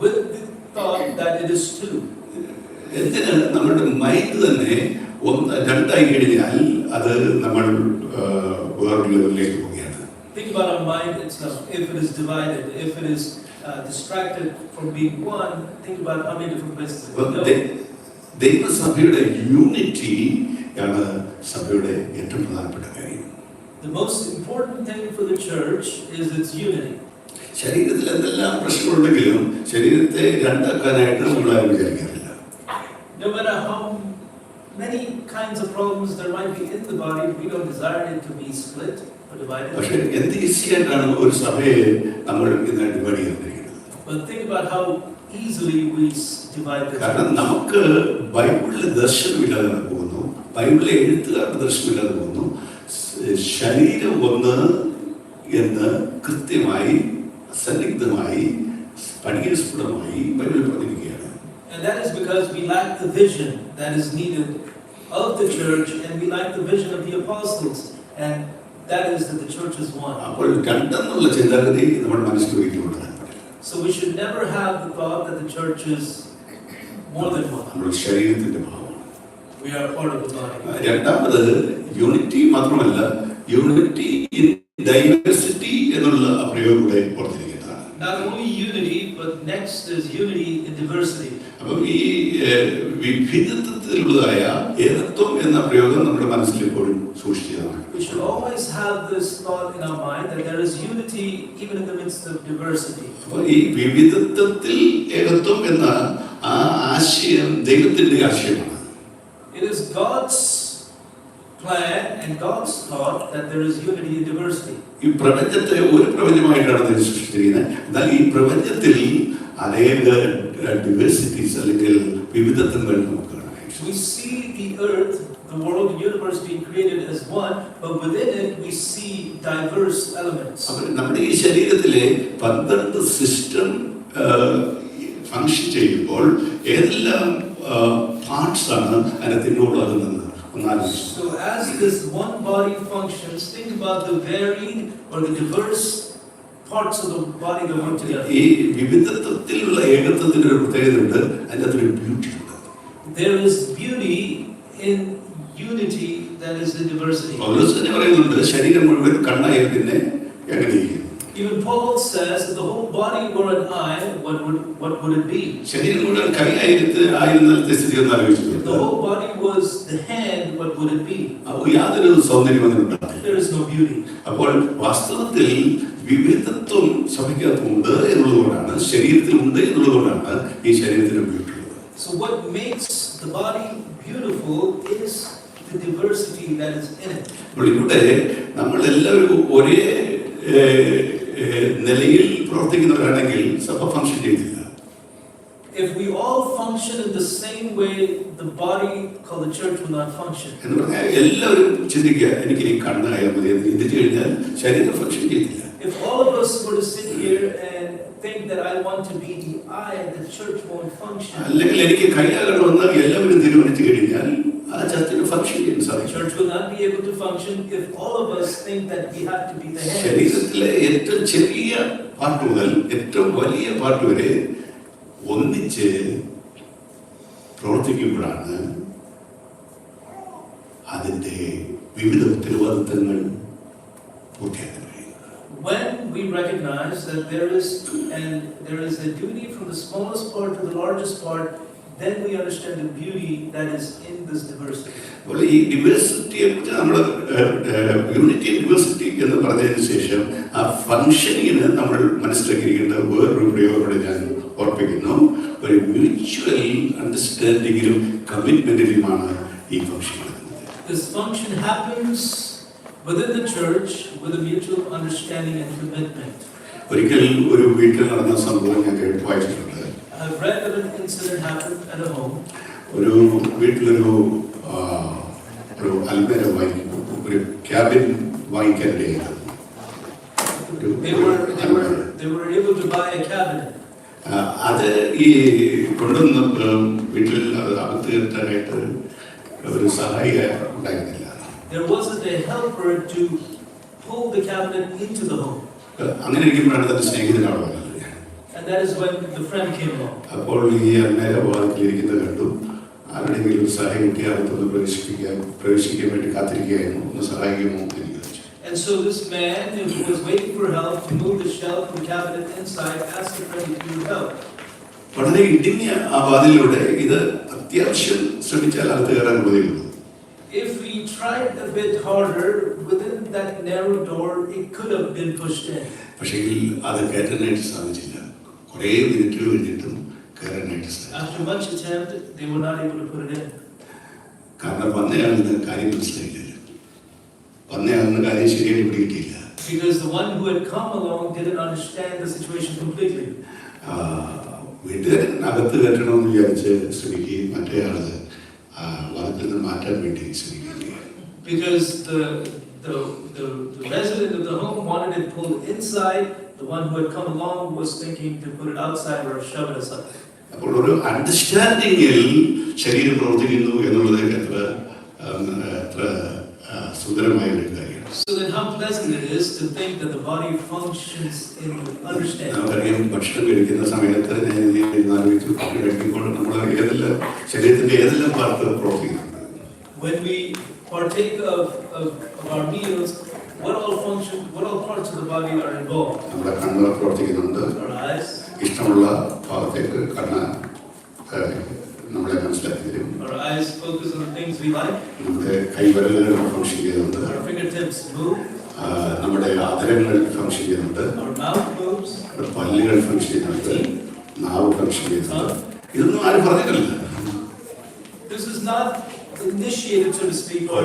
with the thought that it is two. എന്തിന് നമ്മുടെ മൈൻഡ് തന്നെ രണ്ടായി കഴിഞ്ഞാൽ അത് നമ്മൾ വേറൊരു ലെവലിലേക്ക് പോവുകയാണ്. Think about our mind itself. If it is divided, if it is distracted from being one, think about how many different places it will go. ദൈവസഭയുടെ യൂണിറ്റി ആണ് സഭയുടെ ഏറ്റവും പ്രധാനപ്പെട്ട കാര്യം. The most important thing for the church is its unity. ശരീരത്തിൽ എന്തെല്ലാം പ്രശ്നമുണ്ടെങ്കിലും ശരീരത്തെ രണ്ടാക്കാനായിട്ട് നമ്മളാരും വിചാരിക്കാറില്ല. No matter how many kinds of problems there might be in the body, we don't desire it to be split or divided. പക്ഷേ എന്ത് ഈസിയായിട്ടാണ് ഒരു സഭയെ നമ്മൾ ഇന്ന് ഡിവൈഡ് ചെയ്തിരിക്കുന്നത്. But think about how easily we divide the കാരണം നമുക്ക് ബൈബിളിലെ ദർശനമില്ലാതെ പോകുന്നു, ബൈബിളിലെ എഴുത്തുകാരുടെ ദർശനമില്ലാതെ പോകുന്നു. ശരീരം ഒന്ന് എന്ന് കൃത്യമായി സന്നിഗ്ധമായി പഠികസ്ഫുടമായി ബൈബിൾ പറഞ്ഞിരിക്കുകയാണ്. And that is because we lack the vision that is needed of the church, and we lack the vision of the apostles, and that is that the church is one. അപ്പോൾ രണ്ടെന്നുള്ള ചിന്താഗതി നമ്മുടെ മനസ്സിൽ ഒരിക്കലും. So we should never have the thought that the church is more than one. നമ്മുടെ ശരീരത്തിന്റെ ഭാവമാണ്. We are part of the body. രണ്ടാമത് unity മാത്രമല്ല, യൂണിറ്റി ഇൻ ഡൈവേഴ്സിറ്റി എന്നുള്ള പ്രയോഗം കൂടെ ഓർത്തിരിക്കുന്നതാണ്. Not only unity, but next is unity in diversity. അപ്പം ഈ വിഭിന്നത്വത്തിലുള്ളതായ ഏകത്വം എന്ന പ്രയോഗം നമ്മുടെ മനസ്സിൽ എപ്പോഴും സൂക്ഷിച്ചതാണ്. We should always have this thought in our mind that there is unity even in the midst of diversity. അപ്പോൾ ഈ വിവിധത്വത്തിൽ ഏകത്വം എന്ന ആ ആശയം ദൈവത്തിന്റെ ആശയമാണ്. It is God's plan and God's thought that there is unity in diversity. ഈ പ്രപഞ്ചത്തെ ഒരു പ്രപഞ്ചമായിട്ടാണ് ദൈവം സൃഷ്ടിച്ചിരിക്കുന്നത്. എന്നാൽ ഈ പ്രപഞ്ചത്തിൽ അനേക diversities അല്ലെങ്കിൽ വിവിധത്വങ്ങൾ നമുക്ക് കാണാം. We see the earth, the world, the universe being created as one, but within it we see diverse elements. അപ്പോൾ നമ്മുടെ ഈ ശരീരത്തിലെ 12 സിസ്റ്റം ഫംഗ്ഷൻ ചെയ്യുമ്പോൾ ഏതെല്ലാം പാർട്സ് ആണ് അതിനകത്തിനുള്ളതെന്ന് ഒന്നാലോചിച്ചു. So as this one body functions, think about the varied or the diverse parts of the body that work together. ഈ വിവിധത്വത്തിലുള്ള ഏകത്വത്തിന്റെ ഒരു പ്രത്യേകതയുണ്ട്, അതിനകത്തൊരു ബ്യൂട്ടി ഉണ്ട്. There is beauty in unity that is in diversity. പൗലോസ് തന്നെ പറയുന്നുണ്ട്, ശരീരം മുഴുവൻ കണ്ണായാൽ പിന്നെ എങ്ങനെയിരിക്കും? Even Paul says that the whole body were an eye, what would it be? ശരീരം മുഴുവൻ കൈ ആയിരുന്നാലത്തെ സ്ഥിതി ഒന്ന് ആലോചിച്ചു. If the whole body was the hand, what would it be? അപ്പോൾ യാതൊരു സൗന്ദര്യം അതിനുണ്ടാകില്ല. There is no beauty. അപ്പോൾ വാസ്തവത്തിൽ വിവിധത്വം സഭയ്ക്കകത്തുണ്ട് എന്നുള്ളതുകൊണ്ടാണ്, ശരീരത്തിലുണ്ട് എന്നുള്ളതുകൊണ്ടാണ് ഈ ശരീരത്തിന് ബ്യൂട്ടി ഉള്ളത്. So what makes the body beautiful is the diversity that is in it. അപ്പോൾ ഇവിടെ നമ്മളെല്ലാവരും ഒരേ നിലയിൽ പ്രവർത്തിക്കുന്നവരാണെങ്കിൽ സഭ ഫംഗ്ഷൻ ചെയ്തില്ല. If we all function in the same way, the body called the church will not function. എന്ന് പറഞ്ഞാൽ എല്ലാവരും ചിന്തിക്കുക, എനിക്ക് ഈ കണ്ണായാൽ മതി എന്ന് ചിന്തിച്ചു കഴിഞ്ഞാൽ ശരീരം ഫംഗ്ഷൻ ചെയ്തില്ല. If all of us were to sit here and think that I want to be the eye, the church won't function. അല്ലെങ്കിൽ എനിക്ക് കൈയാകണമെന്ന് എല്ലാവരും തീരുമാനിച്ചു കഴിഞ്ഞാൽ ആ ചർച്ചിന് ഫംഗ്ഷൻ ചെയ്യാൻ The സാധിക്കും. church will not be able to function if all of us think that we have to be the hands. ശരീരത്തിലെ ഏറ്റവും ചെറിയ പാർട്ട് മുതൽ ഏറ്റവും വലിയ പാർട്ട് വരെ ഒന്നിച്ച് പ്രവർത്തിക്കുമ്പോഴാണ് അതിൻ്റെ വിവിധ ഉത്തരവാദിത്തങ്ങൾ പൂർത്തിയാക്കാൻ കഴിയുന്നത്. When we recognize that there is a duty from the smallest part to the largest part, then we understand the beauty that is in this diversity. അപ്പോൾ ഈ ഡിവേഴ്സിറ്റിയെ കുറിച്ച് നമ്മൾ യൂണിറ്റി ഡിവേഴ്സിറ്റി എന്ന് പറഞ്ഞതിന് ശേഷം ആ ഫംഗ്ഷനിങ്ങിന് നമ്മൾ മനസ്സിലാക്കിയിരിക്കേണ്ട വേറൊരു പ്രയോഗം ഞാൻ ഓർപ്പിക്കുന്നു. ഒരു മ്യൂച്വൽ അണ്ടർസ്റ്റാൻഡിങ്ങിലും കമ്മിറ്റ്മെന്റിലുമാണ് ഈ ഫംഗ്ഷൻ നടക്കുന്നത്. This function happens within the church with a mutual understanding and commitment. ഒരിക്കൽ ഒരു വീട്ടിൽ നടന്ന സംഭവം ഞാൻ വായിച്ചിട്ടുണ്ട്. I've read that an incident happened at a home. ഒരു വീട്ടിലൊരു അൽമേര വാങ്ങിക്കും, ഒരു cabin വാങ്ങിക്കാനിടയായിരുന്നു. They were able to buy a cabinet. അത് ഈ കൊണ്ടുവന്ന വീട്ടിൽ അത് അകത്ത് കയറ്റാനായിട്ട് ഒരു സഹായിക ഉണ്ടായിരുന്നില്ല. There wasn't a helper to pull the cabinet into the home. അങ്ങനെ ഇരിക്കുമ്പോഴാണ് തന്റെ സ്നേഹിതനാണ് വന്നത്. And that is when the friend came along. അപ്പോൾ ഈ അൽമേര വാങ്ങിയിരിക്കുന്നത് കണ്ടു. ആരുടെയെങ്കിലും ഒരു സഹായം കിട്ടിയാൽ പ്രവേശിക്കാൻ വേണ്ടി കാത്തിരിക്കുകയായിരുന്നു. ഒന്ന് സഹായിക്കുമോ എന്ന് ചോദിച്ചു. And so this man who was waiting for help to move the shelf and cabinet inside asked the friend if he would help. വളരെ ഇടുങ്ങിയ ആ വാതിലൂടെ ഇത് അത്യാവശ്യം ശ്രമിച്ചാൽ അകത്ത് കയറാൻ ഉപയോഗിക്കുന്നു. If we tried a bit harder within that narrow door, it could have been pushed in. പക്ഷേ അത് കയറ്റാനായിട്ട് സാധിച്ചില്ല. കുറേ മിനിറ്റുകൾ കഴിഞ്ഞിട്ടും കയറാനായിട്ട് സാധിച്ചു. After much attempt, they were not able to put it in. കാരണം വന്നയാളിന് കാര്യം മനസ്സിലായില്ല. വന്നയാളിന് കാര്യം ശരിയായി പിടികിട്ടിയില്ല. Because the one who had come along didn't understand the situation completely. വീട്ടുകാരൻ അകത്ത് കയറ്റണമെന്ന് വിചാരിച്ച് ശ്രമിക്കുകയും മറ്റേയാള് വനത്തിൽ നിന്ന് മാറ്റാൻ വേണ്ടി ശ്രമിക്കുകയും ചെയ്യും. Because the resident of the home wanted it pulled inside, the one who had come along was thinking to put it outside or shove it aside. അപ്പോൾ ഒരു അണ്ടർസ്റ്റാൻഡിങ്ങിൽ ശരീരം പ്രവർത്തിക്കുന്നു എന്നുള്ളത് എത്ര സുന്ദരമായ ഒരു കാര്യമാണ്. So then how pleasant it is to think that the body functions in understanding. നമുക്കറിയാം ഭക്ഷണം കഴിക്കുന്ന സമയത്ത് കഴിക്കുമ്പോൾ നമ്മൾ ഏതെല്ലാം ശരീരത്തിന്റെ ഏതെല്ലാം പാർട്ട് പ്രവർത്തിക്കുന്നുണ്ട്. When we partake of our meals, what all parts of the body are involved? നമ്മുടെ കണ്ണ് പ്രവർത്തിക്കുന്നുണ്ട്. Our eyes. ഇഷ്ടമുള്ള ഭാഗത്തേക്ക് കണ്ണ് നമ്മളെ മനസ്സിലാക്കി തരും. Our eyes focus on the things we like. നമ്മുടെ കൈവിരലുകൾ ഫംഗ്ഷൻ ചെയ്യുന്നുണ്ട്. Our fingertips move. നമ്മുടെ ആദരങ്ങൾ ഫംഗ്ഷൻ ചെയ്യുന്നുണ്ട്. Our mouth moves. നമ്മുടെ പല്ലുകൾ ഫംഗ്ഷൻ ചെയ്യുന്നുണ്ട്. നാവ് ഫംഗ്ഷൻ ചെയ്യുന്നുണ്ട്. ഇതൊന്നും ആരും പറഞ്ഞിട്ടില്ല. This is not initiated, so to speak, or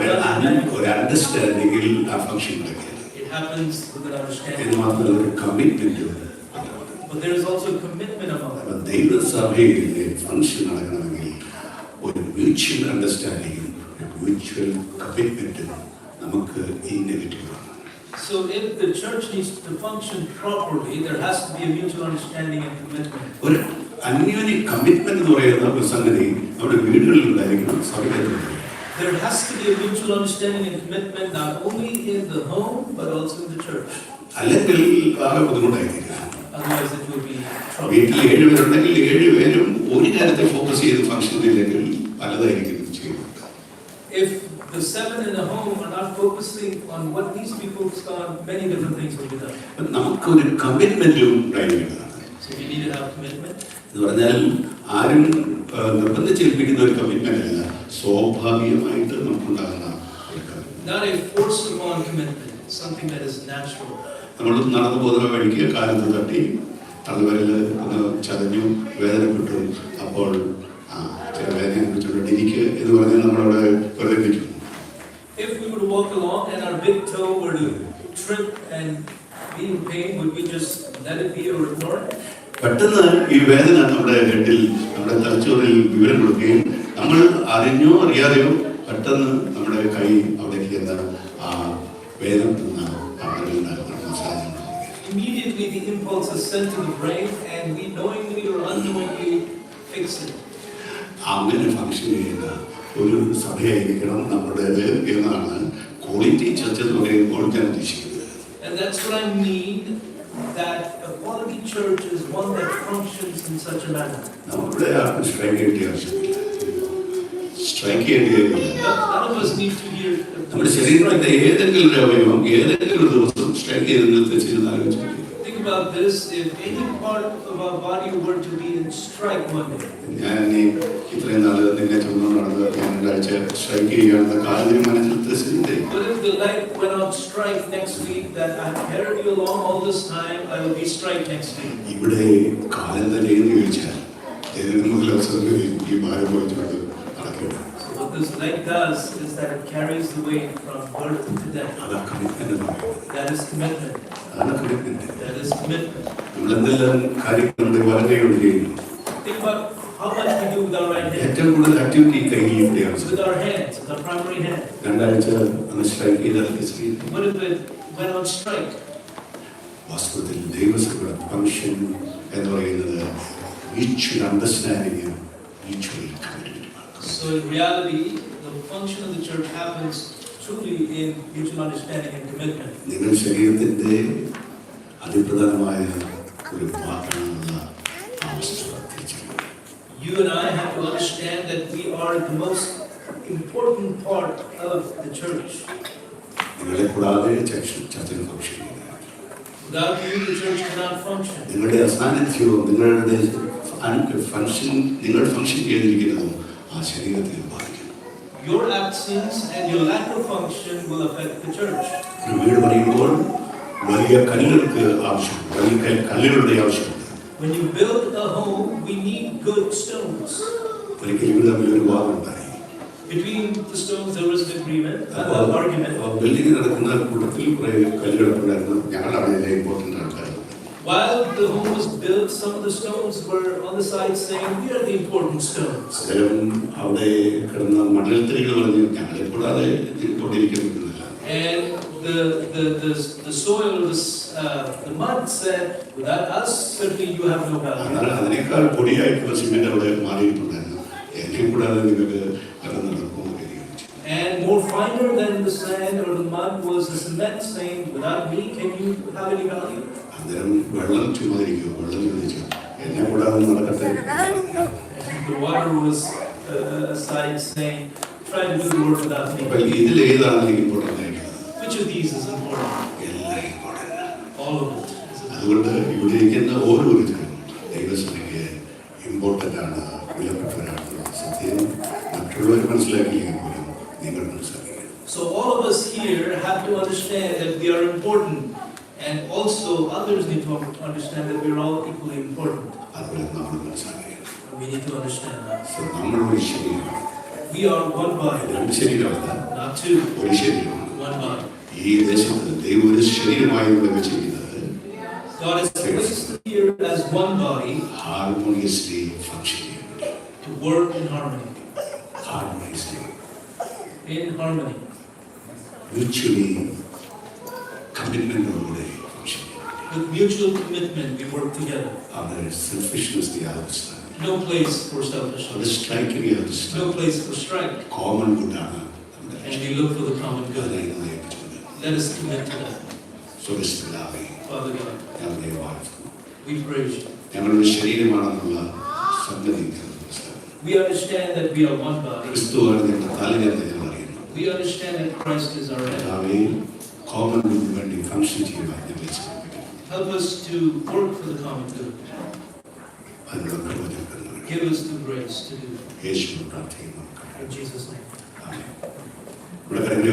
ഒരു അണ്ടർസ്റ്റാൻഡിങ്ങിൽ ആ ഫംഗ്ഷൻ ഉണ്ടാക്കിയത്. it happens with an understanding. ഇത് മാത്രമല്ല ഒരു commitment. But there is also a commitment among them. ദൈവസഭയിലെ ഫംഗ്ഷൻ നടക്കണമെങ്കിൽ ഒരു മ്യൂച്വൽ അണ്ടർസ്റ്റാൻഡിങ്ങും മ്യൂച്വൽ കമ്മിറ്റ്മെന്റും നമുക്ക് ഇന്നവേറ്റീവാണ്. So if the church needs to function properly, there has to be a mutual understanding and commitment. ഒരു അന്യോന്യ commitment എന്ന് പറയുന്ന ഒരു സംഗതി നമ്മുടെ വീടുകളിൽ ഉണ്ടായിരിക്കണം, സഭയിലും. There has to be a mutual understanding and commitment not only in the home but also in the church. അല്ലെങ്കിൽ ആകെ ബുദ്ധിമുട്ടായിരിക്കും. Otherwise it will be trouble. വീട്ടിൽ 7 പേരുണ്ടെങ്കിൽ 7 പേരും ഒരു കാര്യത്തെ ഫോക്കസ് ചെയ്ത് ഫംഗ്ഷൻ ചെയ്തില്ലെങ്കിൽ പലതായിരിക്കും ചെയ്യുന്നത്. If the 7 in the home are not focusing on what needs to be focused on, many different things will be done. നമുക്കൊരു കമ്മിറ്റ്മെന്റും ഉണ്ടായിരിക്കേണ്ടതാണ്. So we need to have commitment. എന്ന് പറഞ്ഞാൽ ആരും നിർബന്ധിച്ചേൽപ്പിക്കുന്ന ഒരു കമ്മിറ്റ്മെന്റ് അല്ല, സ്വാഭാവികമായിട്ട് നമുക്കുണ്ടാകുന്ന ഒരു commitment. Not a forced upon commitment, something that is natural. നമ്മൾ നടന്നു പോകുന്ന വഴിക്ക് കാലത്ത് തട്ടി തള്ളുവരല് ഒന്ന് ചതഞ്ഞു, വേദനപ്പെട്ടു. അപ്പോൾ ചില വേദനയെ കുറിച്ചുള്ള ഇരിക്ക് എന്ന് പറഞ്ഞാൽ നമ്മളവിടെ വെറുതെ ഇരിക്കും. If we were to walk along and our big toe were to trip and be in pain, would we just let it be or ignore it? പെട്ടെന്ന് ഈ വേദന നമ്മുടെ ഹെഡിൽ, നമ്മുടെ തലച്ചോറിൽ വിവരം കൊടുക്കുകയും നമ്മൾ അറിഞ്ഞോ അറിയാതെയോ പെട്ടെന്ന് നമ്മുടെ കൈ അവിടേക്ക് എന്താണ് ആ വേദന Immediately the impulse is sent to the brain and we knowingly or unknowingly fix it. അങ്ങനെ ഫംഗ്ഷൻ ചെയ്യുന്ന ഒരു സഭയായിരിക്കണം നമ്മുടേത് എന്നാണ് ക്വാളിറ്റി ചർച്ച എന്ന് പറയുമ്പോൾ ഞാൻ ഉദ്ദേശിക്കുന്നത്. And that's what I mean, that a quality church is one that functions in such a manner. നമ്മുടെ സ്ട്രൈക്ക് ചെയ്യേണ്ട ആവശ്യമില്ല. Strike ചെയ്യേണ്ടിയില്ല. None of us need to hear. നമ്മുടെ ശരീരത്തിന്റെ ഏതെങ്കിലും ഒരു അവയവം ഏതെങ്കിലും ഒരു ദിവസം സ്ട്രൈക്ക് ചെയ്ത് നിർത്തിച്ചിരുന്ന ആലോചിച്ചു. Think about this. If any part of our body were to be in strike one day, ഞാൻ ഇനി ഇത്രയും നാൾ നിന്നെ ചുമന്നു നടന്ന് ഞാൻ ഒരാഴ്ച സ്ട്രൈക്ക് ചെയ്യുകയാണെന്ന് കാലിന് മനസ്സിലത്തെ സ്ഥിതി. but if the leg went on strike next week, that I carried you along all this time, I will be strike next week. ഇവിടെ കാലെന്താ ചെയ്യുന്നു ചോദിച്ചാൽ ഏതെങ്കിലും മുതൽ അവസരത്തിൽ ഈ ഭാരം പോയിട്ടുണ്ട് നടക്കില്ല. What this leg does is that it carries the weight from birth to death. അതാ കമ്മിറ്റ്മെന്റ് പറയുന്നത്. That is commitment. അതാണ് കമ്മിറ്റ്മെന്റ്. That is commitment. നമ്മൾ എന്തെല്ലാം കാര്യങ്ങൾ നമ്മുടെ വലകൈകൊണ്ട് ചെയ്യുന്നു. Think about how much we do with our right hand. ഏറ്റവും കൂടുതൽ activity കൈയിലൂടെയാണ്. With our hands, with our primary hand. രണ്ടാഴ്ച അന്ന് സ്ട്രൈക്ക് ചെയ്താൽ What if it went on strike? വാസ്തവത്തിൽ ദൈവസഭയുടെ ഫംഗ്ഷൻ എന്ന് പറയുന്നത് mutual understanding and mutual commitment. So in reality, the function of the church happens truly in mutual understanding and commitment. നിങ്ങൾ ശരീരത്തിന്റെ അതിപ്രധാനമായ ഒരു ഭാഗമാണെന്നുള്ള അവസ്ഥ തിരിച്ചറിയുക. You and I have to understand that we are the most important part of the church. നിങ്ങളെ കൂടാതെ ചർച്ചിൽ function ചെയ്യുക. Without you, the church cannot function. നിങ്ങളുടെ അസാന്നിധ്യവും നിങ്ങളുടെ ഫംഗ്ഷൻ നിങ്ങൾ ഫംഗ്ഷൻ ചെയ്തിരിക്കുന്നതും ആ ശരീരത്തെ ബാധിക്കും. Your absence and your lack of function will affect the church. ഒരു വീട് പണിയുമ്പോൾ വലിയ കല്ലുകൾക്ക് ആവശ്യമുണ്ട്, വലിയ കല്ലുകളുടെ ആവശ്യമുണ്ട്. When you build a home, we need good stones. ഒരിക്കൽ ഇവിടെ തമ്മിൽ ഒരു വാദം ഉണ്ടായി. Between the stones, there was an agreement, an argument. Building നടക്കുന്ന കൂട്ടത്തിൽ കുറെ കല്ലുകളൊക്കെ ഉണ്ടായിരുന്നു. ഞങ്ങളാണ് ഇതിലെ ഇമ്പോർട്ടൻ്റ് ആൾക്കാർ. While the home was built, some of the stones were on the side saying, "We are the important stones." അന്നേരം അവിടെ കിടന്ന മണൽത്തരികൾ പറഞ്ഞു ഞങ്ങളെ കൂടാതെ കൊണ്ടിരിക്കുന്നില്ല. And the soil, the mud said, "Without us, certainly you have no value." എന്നാൽ അതിനേക്കാൾ പൊടിയായിട്ടുള്ള cement അവിടെ മാറിയിട്ടുണ്ടായിരുന്നു. എന്നെ കൂടാതെ നിങ്ങൾക്ക് കടന്നു നടക്കുമോ? And more finer than the sand or the mud was the cement saying, "Without me, can you have any value?" അന്നേരം വെള്ളം ചുമതിരിക്കും. വെള്ളം ചോദിച്ചു എന്നെ കൂടാതെ നടക്കട്ടെ. The water was aside saying, "Try to do the work without me." അപ്പൊ ഇതിൽ ഏതാണ് എനിക്ക് ഇമ്പോർട്ടൻ്റ് ആയിട്ടുള്ളത്? Which of these is important? എല്ലാം important. All of it is important. അതുകൊണ്ട് ഇവിടെ ഇരിക്കുന്ന ഓരോരുത്തരും ദൈവസഭയ്ക്ക് ഇമ്പോർട്ടൻ്റ് ആണ്, വിലപ്പെട്ടവരാണെന്നുള്ള സത്യം മറ്റുള്ളവർ മനസ്സിലാക്കിയെങ്കിൽ പോലും നിങ്ങൾ മനസ്സിലാക്കുക. So all of us here have to understand that we are important, and also others need to understand that we are all equally important. അതുപോലെ നമ്മൾ മനസ്സിലാക്കുക. We need to understand that. നമ്മൾ ഒരു ശരീരമാണ്. We are one body, രണ്ട് ശരീരമല്ല, not two, ഒരു ശരീരമാണ്. one body. ഈ ദേശത്ത് ദൈവം ഒരു ശരീരമായി ഇവിടെ വെച്ചിരിക്കുന്നത് God has placed us here as one body harmoniously function ചെയ്യുന്നുണ്ട്. to work in harmony. Harmoniously In harmony. Mutually കമ്മിറ്റ്മെന്റോടുകൂടെ ഫംഗ്ഷൻ ചെയ്യുന്നുണ്ട്. With mutual commitment, we work together. അത് സെൽഫിഷ്നെസ് യാതൊരു No place for selfishness. സ്ട്രൈക്കിന് യാതൊരു No place for strife. Common ഗുഡാണ്. And we look for the common good. Let us commit to that. സ്വരസ്ഥിതാവേ Father God, ഞങ്ങളുടെ വാഴ്ത്തുന്നു. we praise you. ഞങ്ങളുടെ ശരീരമാണെന്നുള്ള സംഗതി ഞങ്ങൾ മനസ്സിലാക്കുന്നു. We understand that we are one body. ക്രിസ്തുവാണ് ഞങ്ങളുടെ തലയെന്ന് ഞങ്ങൾ അറിയുന്നു. We understand that Christ is our head. കർത്താവേ, കോമൺ ഗുഡിന് വേണ്ടി ഫംഗ്ഷൻ ചെയ്യുവാൻ ഞങ്ങളെ സമർപ്പിക്കുന്നു. Help us to work for the common good. അതിനുള്ള കൃപ ഞങ്ങൾക്ക് നൽകണമേ. Give us the grace to do it. യേശുവിൻ പ്രാർത്ഥിക്കുന്നു. In Jesus' name. ആമേൻ. ഇവിടെ കരങ്ങളിൽ